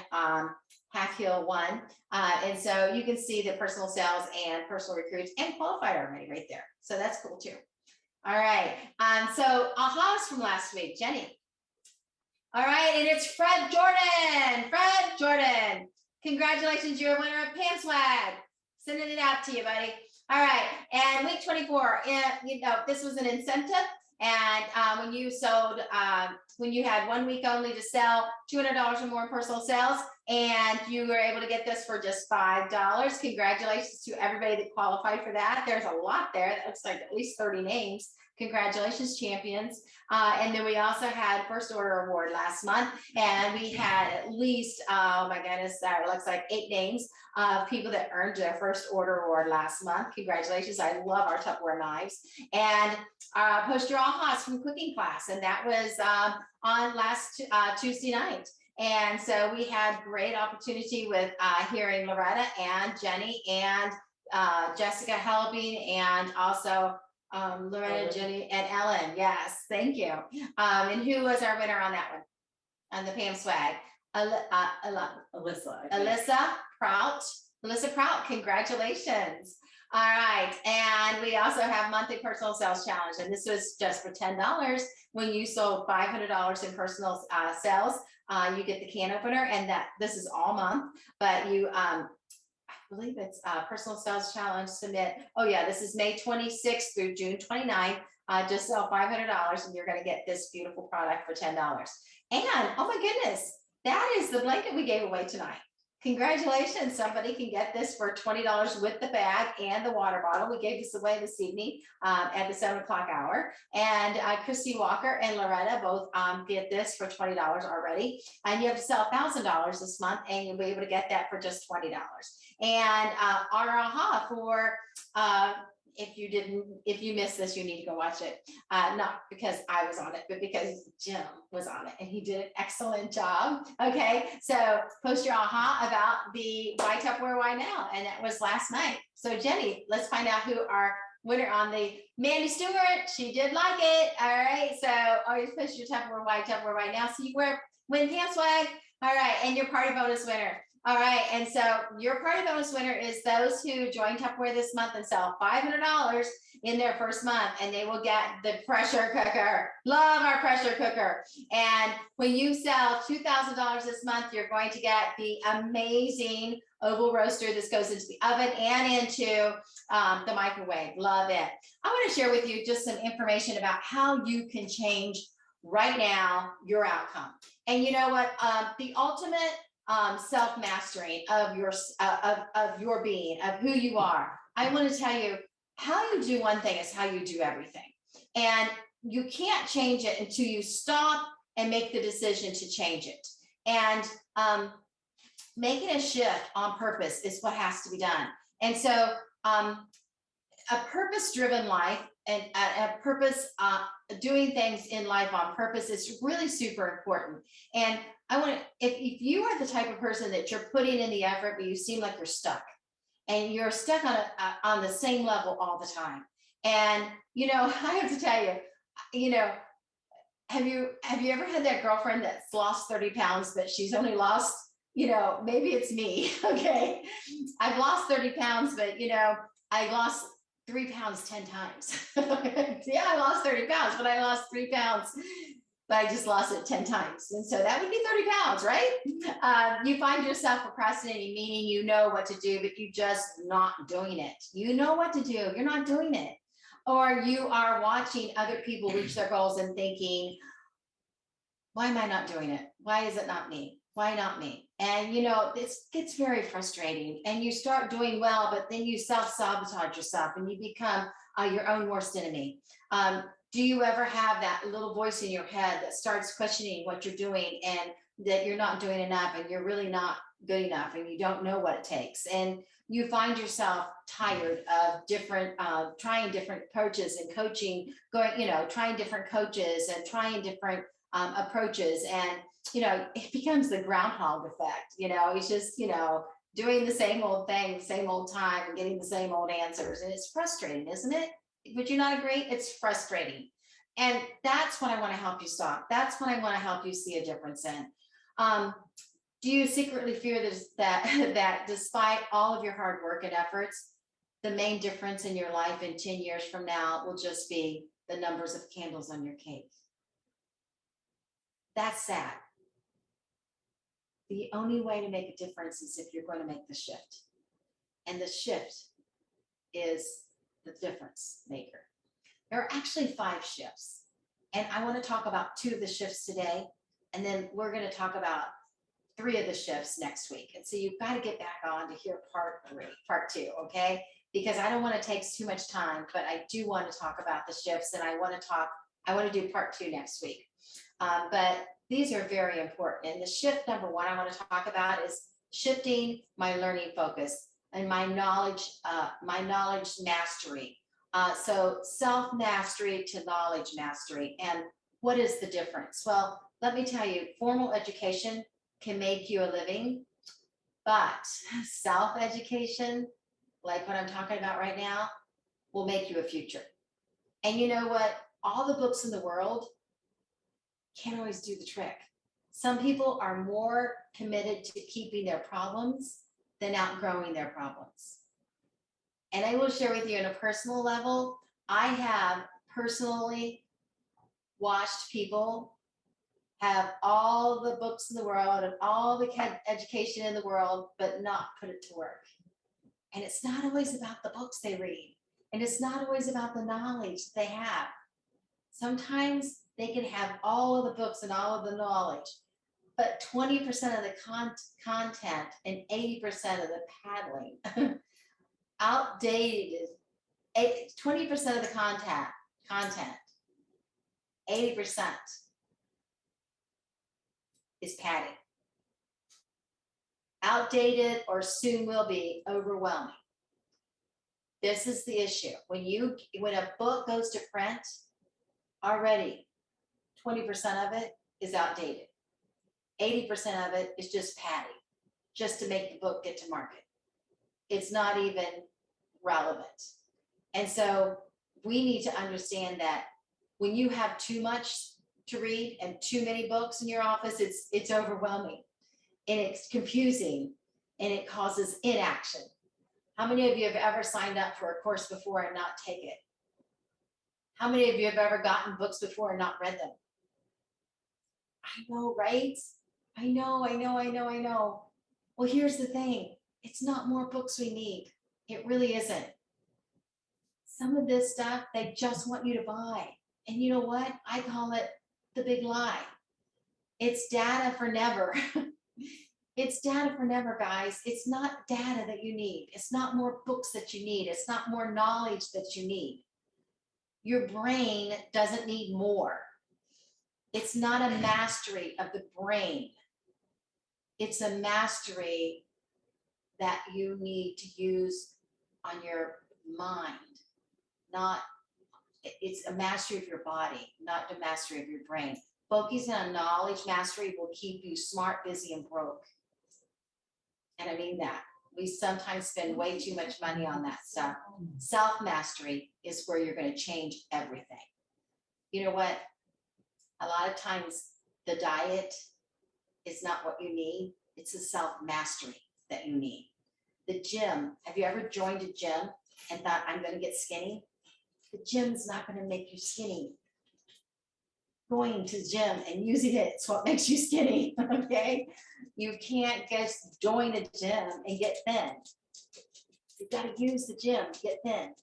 Halfhill 1. And so you can see the personal sales and personal recruits and qualified already right there. So that's cool too. All right. So ahas from last week, Jenny. All right, and it's Fred Jordan. Fred Jordan. Congratulations, you're a winner of Pam Swag. Sending it out to you, buddy. All right, and week 24, this was an incentive, and when you sold, when you had 1 week only to sell $200 or more in personal sales, and you were able to get this for just $5. Congratulations to everybody that qualified for that. There's a lot there. That looks like at least 30 names. Congratulations, champions. And then we also had first order award last month, and we had at least, oh my goodness, it looks like 8 names of people that earned their first order award last month. Congratulations. I love our Tupperware knives. And post your ahas from cooking class, and that was on last Tuesday night. And so we had great opportunity with hearing Loretta and Jenny and Jessica helping, and also Loretta, Jenny, and Ellen. Yes, thank you. And who was our winner on that one? On the Pam Swag? Alyssa Prout. Alyssa Prout, congratulations. All right, and we also have monthly personal sales challenge, and this was just for $10. When you sold $500 in personal sales, you get the can opener, and that this is all month, but you I believe it's personal sales challenge submit. Oh yeah, this is May 26th through June 29th. Just sell $500 and you're going to get this beautiful product for $10. And oh my goodness, that is the blanket we gave away tonight. Congratulations, somebody can get this for $20 with the bag and the water bottle. We gave this away this evening at the 7 o'clock hour. And Christy Walker and Loretta both get this for $20 already. And you have to sell $1,000 this month, and you'll be able to get that for just $20. And our aha for if you missed this, you need to go watch it. Not because I was on it, but because Jim was on it and he did an excellent job. Okay, so post your aha about the Why Tupperware, Why Now? And that was last night. So Jenny, let's find out who our winner on the Mandy Stewart. She did like it. All right, so always post your Tupperware, Why Now? So you win Pam Swag. All right, and your party bonus winner. All right, and so your party bonus winner is those who join Tupperware this month and sell $500 in their first month, and they will get the pressure cooker. Love our pressure cooker. And when you sell $2,000 this month, you're going to get the amazing oval roaster. This goes into the oven and into the microwave. Love it. I want to share with you just some information about how you can change right now, your outcome. And you know what? The ultimate self-mastering of your being, of who you are. I want to tell you, how you do one thing is how you do everything. And you can't change it until you stop and make the decision to change it. And making a shift on purpose is what has to be done. And so a purpose-driven life and a purpose, doing things in life on purpose is really super important. And I want to, if you are the type of person that you're putting in the effort, but you seem like you're stuck, and you're stuck on the same level all the time. And, you know, I have to tell you, you know, have you ever had that girlfriend that's lost 30 pounds, but she's only lost, you know, maybe it's me, okay? I've lost 30 pounds, but, you know, I lost 3 pounds 10 times. Yeah, I lost 30 pounds, but I lost 3 pounds, but I just lost it 10 times. And so that would be 30 pounds, right? You find yourself procrastinating, meaning you know what to do, but you just not doing it. You know what to do, you're not doing it. Or you are watching other people reach their goals and thinking, why am I not doing it? Why is it not me? Why not me? And you know, it gets very frustrating, and you start doing well, but then you self-sabotage yourself and you become your own worst enemy. Do you ever have that little voice in your head that starts questioning what you're doing, and that you're not doing enough, and you're really not good enough, and you don't know what it takes? And you find yourself tired of trying different approaches and coaching, trying different coaches and trying different approaches. And, you know, it becomes the groundhog effect. You know, it's just, you know, doing the same old thing, same old time, and getting the same old answers. And it's frustrating, isn't it? Would you not agree? It's frustrating. And that's what I want to help you stop. That's what I want to help you see a difference in. Do you secretly fear that despite all of your hard work and efforts, the main difference in your life in 10 years from now will just be the numbers of candles on your cake? That's sad. The only way to make a difference is if you're going to make the shift. And the shift is the difference maker. There are actually 5 shifts. And I want to talk about 2 of the shifts today. And then we're going to talk about 3 of the shifts next week. And so you've got to get back on to hear part 2, okay? Because I don't want to take too much time, but I do want to talk about the shifts, and I want to do part 2 next week. But these are very important. And the shift number 1 I want to talk about is shifting my learning focus and my knowledge mastery. So self-mastery to knowledge mastery. And what is the difference? Well, let me tell you, formal education can make you a living, but self-education, like what I'm talking about right now, will make you a future. And you know what? All the books in the world can't always do the trick. Some people are more committed to keeping their problems than outgrowing their problems. And I will share with you on a personal level, I have personally watched people have all the books in the world and all the education in the world, but not put it to work. And it's not always about the books they read. And it's not always about the knowledge they have. Sometimes they can have all of the books and all of the knowledge, but 20% of the content and 80% of the paddling, outdated, 20% of the content, 80% is padding. Outdated, or soon will be overwhelming. This is the issue. When a book goes to print, already 20% of it is outdated. 80% of it is just padding, just to make the book get to market. It's not even relevant. And so we need to understand that when you have too much to read and too many books in your office, it's overwhelming, and it's confusing, and it causes inaction. How many of you have ever signed up for a course before and not take it? How many of you have ever gotten books before and not read them? I know, right? I know. Well, here's the thing. It's not more books we need. It really isn't. Some of this stuff, they just want you to buy. And you know what? I call it the big lie. It's data for never. It's data for never, guys. It's not data that you need. It's not more books that you need. It's not more knowledge that you need. Your brain doesn't need more. It's not a mastery of the brain. It's a mastery that you need to use on your mind, not, it's a mastery of your body, not the mastery of your brain. Focusing on knowledge mastery will keep you smart, busy, and broke. And I mean that. We sometimes spend way too much money on that stuff. Self-mastery is where you're going to change everything. You know what? A lot of times the diet is not what you need. It's the self-mastery that you need. The gym, have you ever joined a gym and thought, I'm going to get skinny? The gym's not going to make you skinny. Going to the gym and using it is what makes you skinny, okay? You can't just join a gym and get thin. You've got to use the gym to get thin.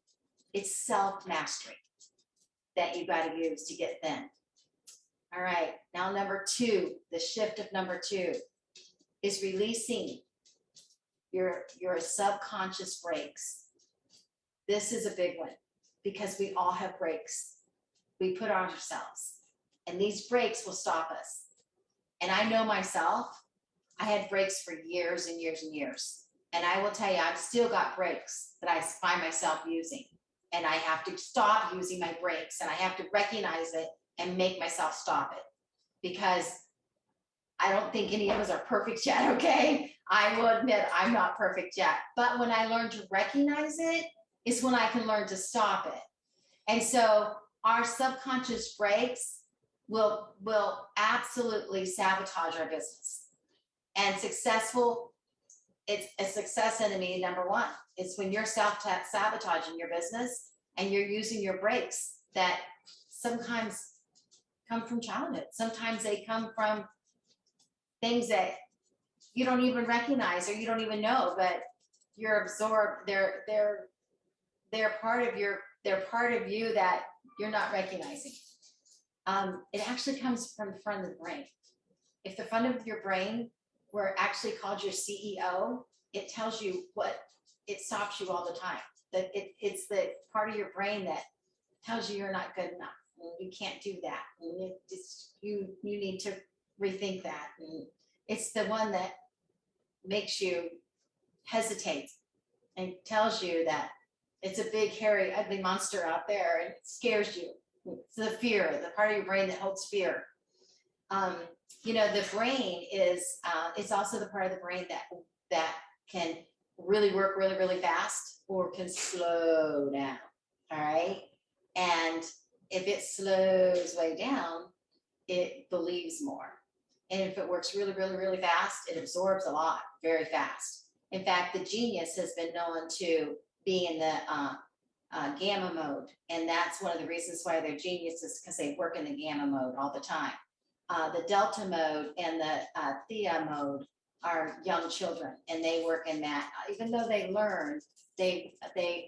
It's self-mastery that you've got to use to get thin. All right, now number 2, the shift of number 2 is releasing your subconscious brakes. This is a big one because we all have brakes we put on ourselves, and these brakes will stop us. And I know myself, I had brakes for years and years and years. And I will tell you, I've still got brakes that I find myself using. And I have to stop using my brakes, and I have to recognize it and make myself stop it. Because I don't think any of us are perfect yet, okay? I will admit I'm not perfect yet. But when I learn to recognize it, is when I can learn to stop it. And so our subconscious brakes will absolutely sabotage our business. And it's a success enemy number 1. It's when you're self-sabotaging your business and you're using your brakes that sometimes come from childhood. Sometimes they come from things that you don't even recognize or you don't even know, but you're absorbed. They're part of you that you're not recognizing. It actually comes from the front of the brain. If the front of your brain were actually called your CEO, it tells you what, it stops you all the time. That it's the part of your brain that tells you you're not good enough. You can't do that. You need to rethink that. And it's the one that makes you hesitate and tells you that it's a big, hairy, ugly monster out there and it scares you. It's the fear, the part of your brain that holds fear. The brain is, it's also the part of the brain that can really work really, really fast or can slow down, all right? And if it slows way down, it believes more. And if it works really, really, really fast, it absorbs a lot very fast. In fact, the genius has been known to be in the gamma mode. And that's one of the reasons why they're geniuses, because they work in the gamma mode all the time. The delta mode and the theta mode are young children, and they work in that. Even though they learn, they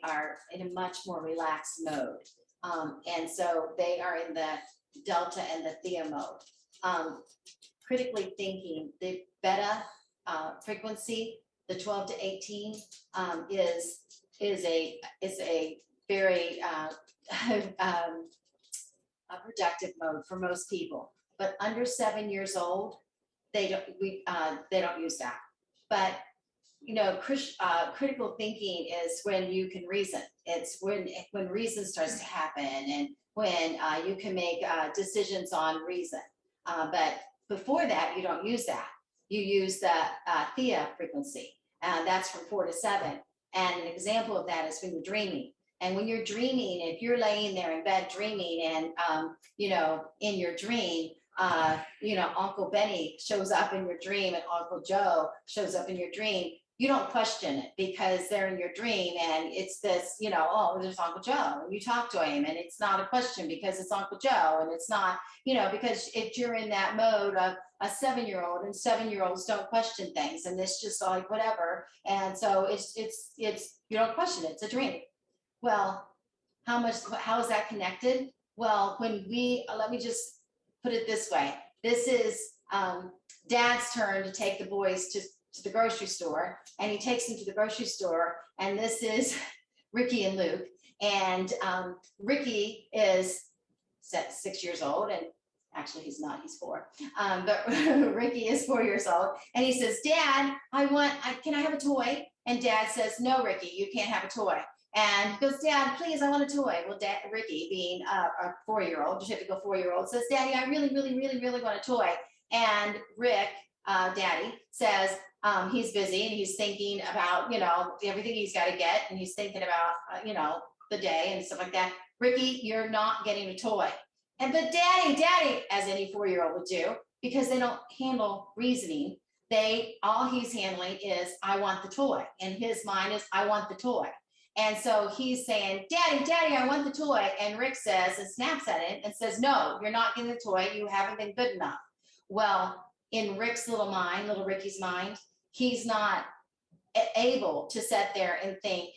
are in a much more relaxed mode. And so they are in the delta and the theta mode. Critically thinking, the beta frequency, the 12 to 18, is a very productive mode for most people. But under 7 years old, they don't use that. But critical thinking is when you can reason. It's when reason starts to happen, and when you can make decisions on reason. But before that, you don't use that. You use the theta frequency, and that's from 4 to 7. And an example of that is when you're dreaming. And when you're dreaming, if you're laying there in bed dreaming, and in your dream, Uncle Benny shows up in your dream and Uncle Joe shows up in your dream, you don't question it because they're in your dream, and it's this, oh, there's Uncle Joe, and you talk to him, and it's not a question because it's Uncle Joe, and it's not, because if you're in that mode of a 7-year-old, and 7-year-olds don't question things, and it's just like whatever, and so it's you don't question it, it's a dream. Well, how is that connected? Well, when let me just put it this way. This is Dad's turn to take the boys to the grocery store, and he takes them to the grocery store, and this is Ricky and Luke. And Ricky is 6 years old, and actually he's not, he's 4. But Ricky is 4 years old, and he says, Dad, can I have a toy? And Dad says, no, Ricky, you can't have a toy. And he goes, Dad, please, I want a toy. Well, Ricky, being a 4-year-old, just have to go 4-year-old, says, Daddy, I really, really, really, really want a toy. And Rick, Daddy, says he's busy and he's thinking about, everything he's got to get. And he's thinking about, the day and stuff like that. Ricky, you're not getting a toy. But Daddy, as any 4-year-old would do, because they don't handle reasoning, all he's handling is, I want the toy. And his mind is, I want the toy. And so he's saying, Daddy, I want the toy. And Rick says, and snaps at it and says, no, you're not getting the toy. You haven't been good enough. Well, in Rick's little Ricky's mind, he's not able to sit there and think,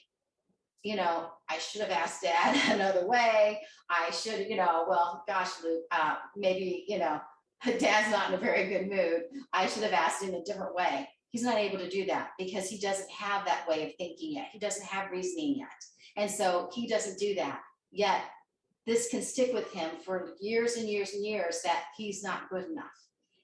I should have asked Dad another way. I should, well, gosh, Luke, maybe, Dad's not in a very good mood. I should have asked him a different way. He's not able to do that because he doesn't have that way of thinking yet. He doesn't have reasoning yet. And so he doesn't do that. Yet this can stick with him for years and years and years that he's not good enough.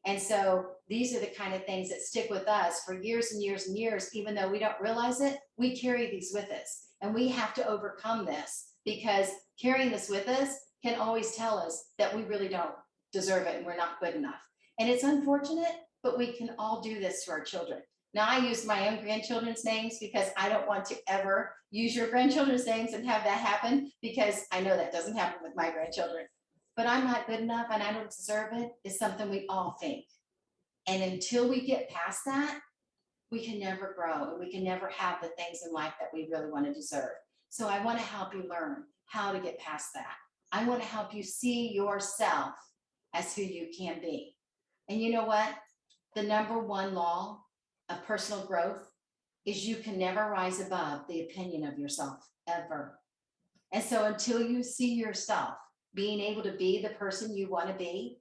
And so these are the kind of things that stick with us for years and years and years, even though we don't realize it, we carry these with us. And we have to overcome this, because carrying this with us can always tell us that we really don't deserve it and we're not good enough. And it's unfortunate, but we can all do this to our children. Now, I use my own grandchildren's names because I don't want to ever use your grandchildren's names and have that happen, because I know that doesn't happen with my grandchildren. But I'm not good enough and I don't deserve it is something we all think. And until we get past that, we can never grow and we can never have the things in life that we really want to deserve. So I want to help you learn how to get past that. I want to help you see yourself as who you can be. And you know what? The number one law of personal growth is you can never rise above the opinion of yourself, ever. And so until you see yourself being able to be the person you want to be,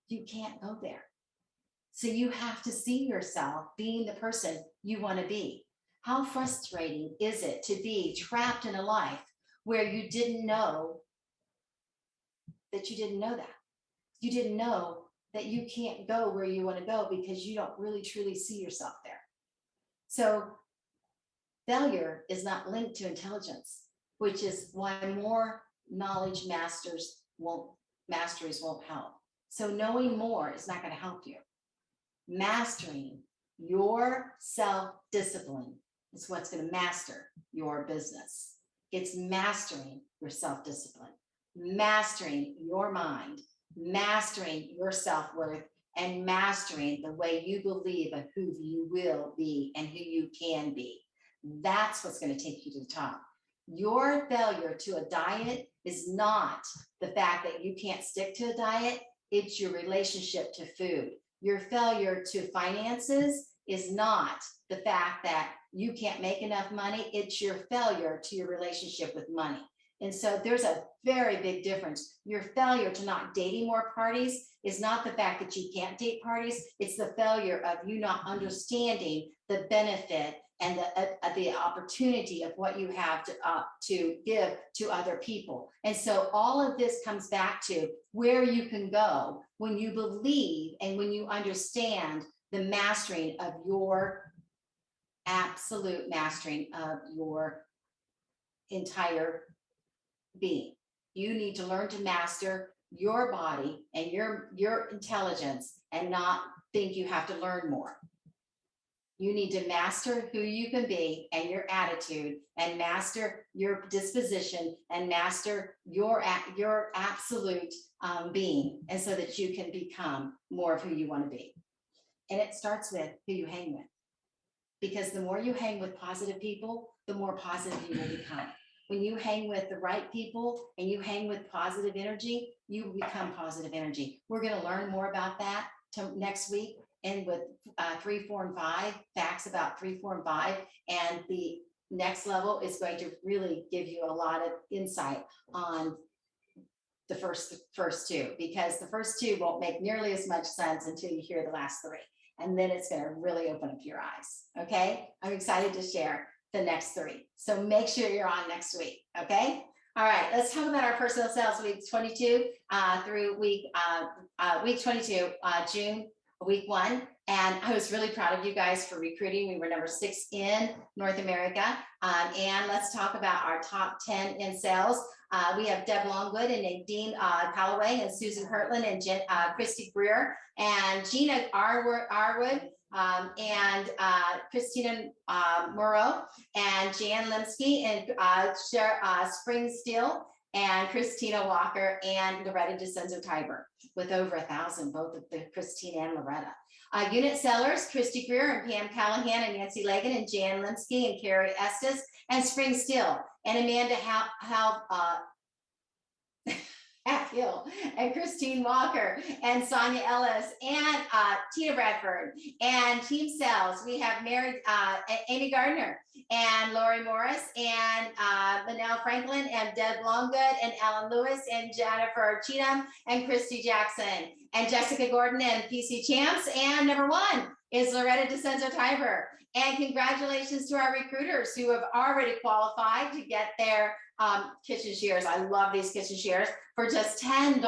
you can't go there. So you have to see yourself being the person you want to be. How frustrating is it to be trapped in a life where you didn't know that you didn't know that? You didn't know that you can't go where you want to go because you don't really truly see yourself there. So failure is not linked to intelligence, which is why more knowledge masteries won't help. So knowing more is not going to help you. Mastering your self-discipline is what's going to master your business. It's mastering your self-discipline, mastering your mind, mastering your self-worth, and mastering the way you believe of who you will be and who you can be. That's what's going to take you to the top. Your failure to a diet is not the fact that you can't stick to a diet. It's your relationship to food. Your failure to finances is not the fact that you can't make enough money. It's your failure to your relationship with money. And so there's a very big difference. Your failure to not dating more parties is not the fact that you can't date parties. It's the failure of you not understanding the benefit and the opportunity of what you have to give to other people. And so all of this comes back to where you can go when you believe and when you understand the mastering of your absolute mastering of your entire being. You need to learn to master your body and your intelligence and not think you have to learn more. You need to master who you can be and your attitude, and master your disposition, and master your absolute being, and so that you can become more of who you want to be. And it starts with who you hang with, because the more you hang with positive people, the more positive you will become. When you hang with the right people and you hang with positive energy, you become positive energy. We're going to learn more about that next week. And with 3, 4, and 5, facts about 3, 4, and 5. And the next level is going to really give you a lot of insight on the first two, because the first two won't make nearly as much sense until you hear the last three. And then it's going to really open up your eyes. Okay. I'm excited to share the next three. So make sure you're on next week. Okay. All right. Let's talk about our personal sales week 22 through week 22, June, week 1. And I was really proud of you guys for recruiting. We were number 6 in North America. And let's talk about our top 10 in sales. We have Deb Longwood and Nadine Calloway and Susan Hertland and Christy Greer and Gina Arwood and Christina Moreau and Jan Lemsky and Spring Steele and Christina Walker and Loretta DeCenzo Tiber with over 1,000, both of the Christina and Loretta. Unit sellers, Christy Greer and Pam Callahan and Nancy Lagan and Jan Linsky and Carrie Estes and Spring Steele and Amanda Half-Hill and Christine Walker and Sonia Ellis and Tina Bradford and Team Sales. We have Mary, Amy Gardner and Lori Morris and Manel Franklin and Deb Longgood and Alan Lewis and Jennifer Cheatham and Christy Jackson and Jessica Gordon and PC Champs. And number 1 is Loretta DeCenzo Tiber. And congratulations to our recruiters who have already qualified to get their kitchen shears. I love these kitchen shears for just $10.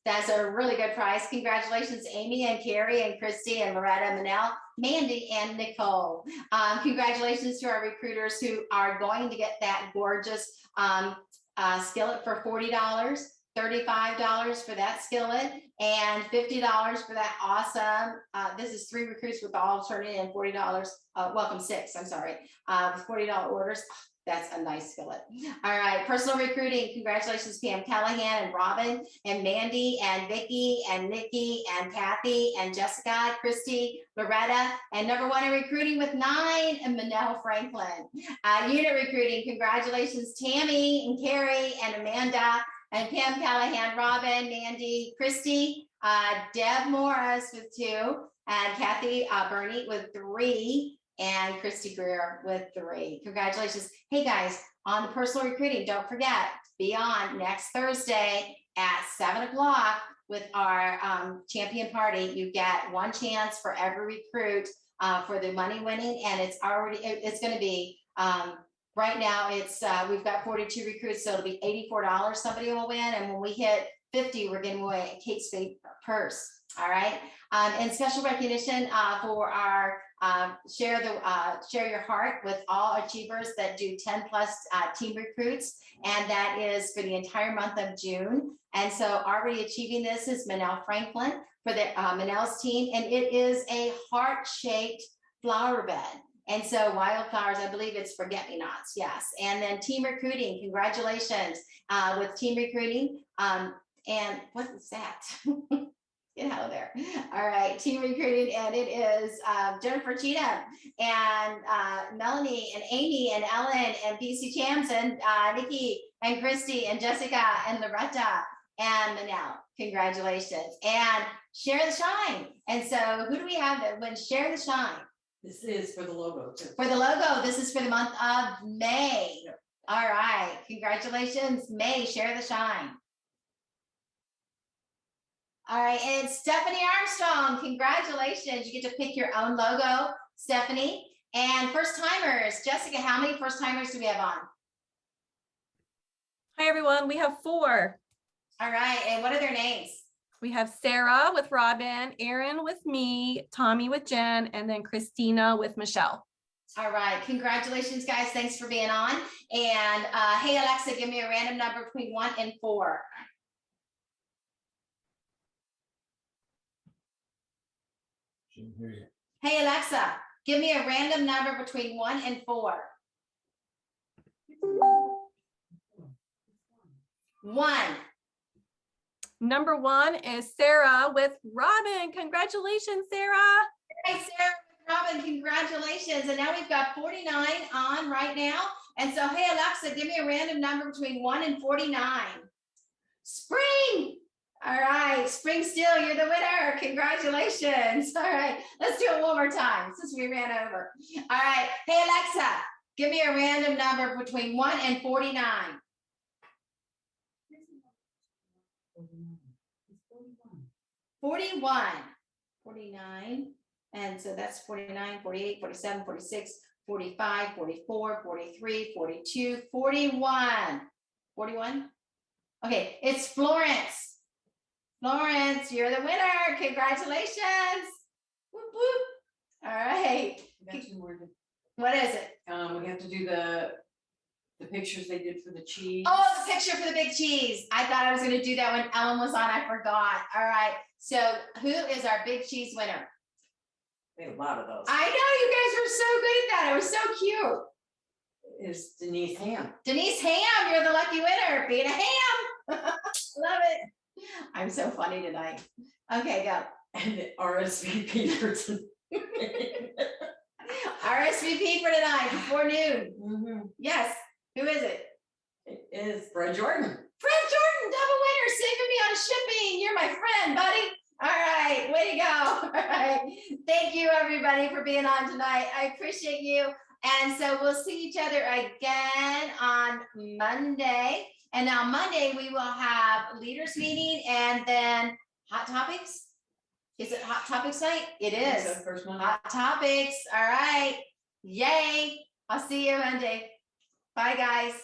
That's a really good price. Congratulations, Amy and Carrie and Christy and Loretta, Manel, Mandy and Nicole. Congratulations to our recruiters who are going to get that gorgeous skillet for $40. $35 for that skillet and $50 for that awesome. This is 3 recruits with all turning in $40. Welcome 6, I'm sorry, with $40 orders. That's a nice skillet. All right, personal recruiting. Congratulations, Pam Callahan and Robin and Mandy and Vicki and Nikki and Kathy and Jessica, Christy, Loretta, and number 1 in recruiting with 9 and Manel Franklin. Unit recruiting. Congratulations, Tammy and Carrie and Amanda and Pam Callahan, Robin, Mandy, Christy, Deb Morris with 2, and Kathy Burney with 3, and Christy Greer with 3. Congratulations. Hey guys, on the personal recruiting, don't forget, be on next Thursday at 7 o'clock with our champion party. You get 1 chance for every recruit for the money winning, and it's going to be, right now, it's we've got 42 recruits, so it'll be $84 somebody will win. And when we hit 50, we're giving away a Kate Spade purse. All right. And special recognition for our share your heart with all achievers that do 10 plus team recruits. And that is for the entire month of June. And so already achieving this is Manel Franklin for the Manel's team. And it is a heart-shaped flower bed. And so wildflowers, I believe it's forget-me-nots, yes. And then team recruiting, congratulations with team recruiting. And what is that? Get out of there. All right, team recruiting, and it is Jennifer Cheatham and Melanie and Amy and Ellen and BC Champs and Nikki and Christy and Jessica and Loretta and Manel. Congratulations. And Share the Shine. And so who do we have that when Share the Shine? This is for the logo too. For the logo, this is for the month of May. All right, congratulations, May, Share the Shine. All right, and Stephanie Armstrong, congratulations. You get to pick your own logo, Stephanie. And first timers, Jessica, how many first timers do we have on? Hi, everyone. We have 4. All right, and what are their names? We have Sarah with Robin, Aaron with me, Tommy with Jen, and then Christina with Michelle. All right, congratulations, guys. Thanks for being on. And hey, Alexa, give me a random number between 1 and 4. Hey, Alexa, give me a random number between 1 and 4. 1. Number 1 is Sarah with Robin. Congratulations, Sarah. Hey, Sarah with Robin, congratulations. And now we've got 49 on right now. And so, hey, Alexa, give me a random number between 1 and 49. Spring. All right, Spring Steele, you're the winner. Congratulations. All right, let's do it one more time since we ran over. All right, hey, Alexa, give me a random number between 1 and 49. 41, 49, and so that's 49, 48, 47, 46, 45, 44, 43, 42, 41. 41? Okay, it's Florence. Florence, you're the winner. Congratulations. Whoop, whoop. All right. We got two more. What is it? We have to do the pictures they did for the cheese. Oh, the picture for the big cheese. I thought I was going to do that when Ellen was on. I forgot. All right. So who is our big cheese winner? We have a lot of those. I know you guys were so good at that. It was so cute. Is Denise Ham. Denise Ham, you're the lucky winner. Being a ham. Love it. I'm so funny tonight. Okay, go. And the RSVP for RSVP for tonight before noon. Yes. Who is it? It is Fred Jordan. Fred Jordan, double winner, saving me on shipping. You're my friend, buddy. All right, way to go. All right. Thank you, everybody, for being on tonight. I appreciate you. And so we'll see each other again on Monday. And on Monday, we will have leaders meeting and then hot topics. Is it hot topics night? It is. First one. Hot topics. All right. Yay. I'll see you Monday. Bye, guys.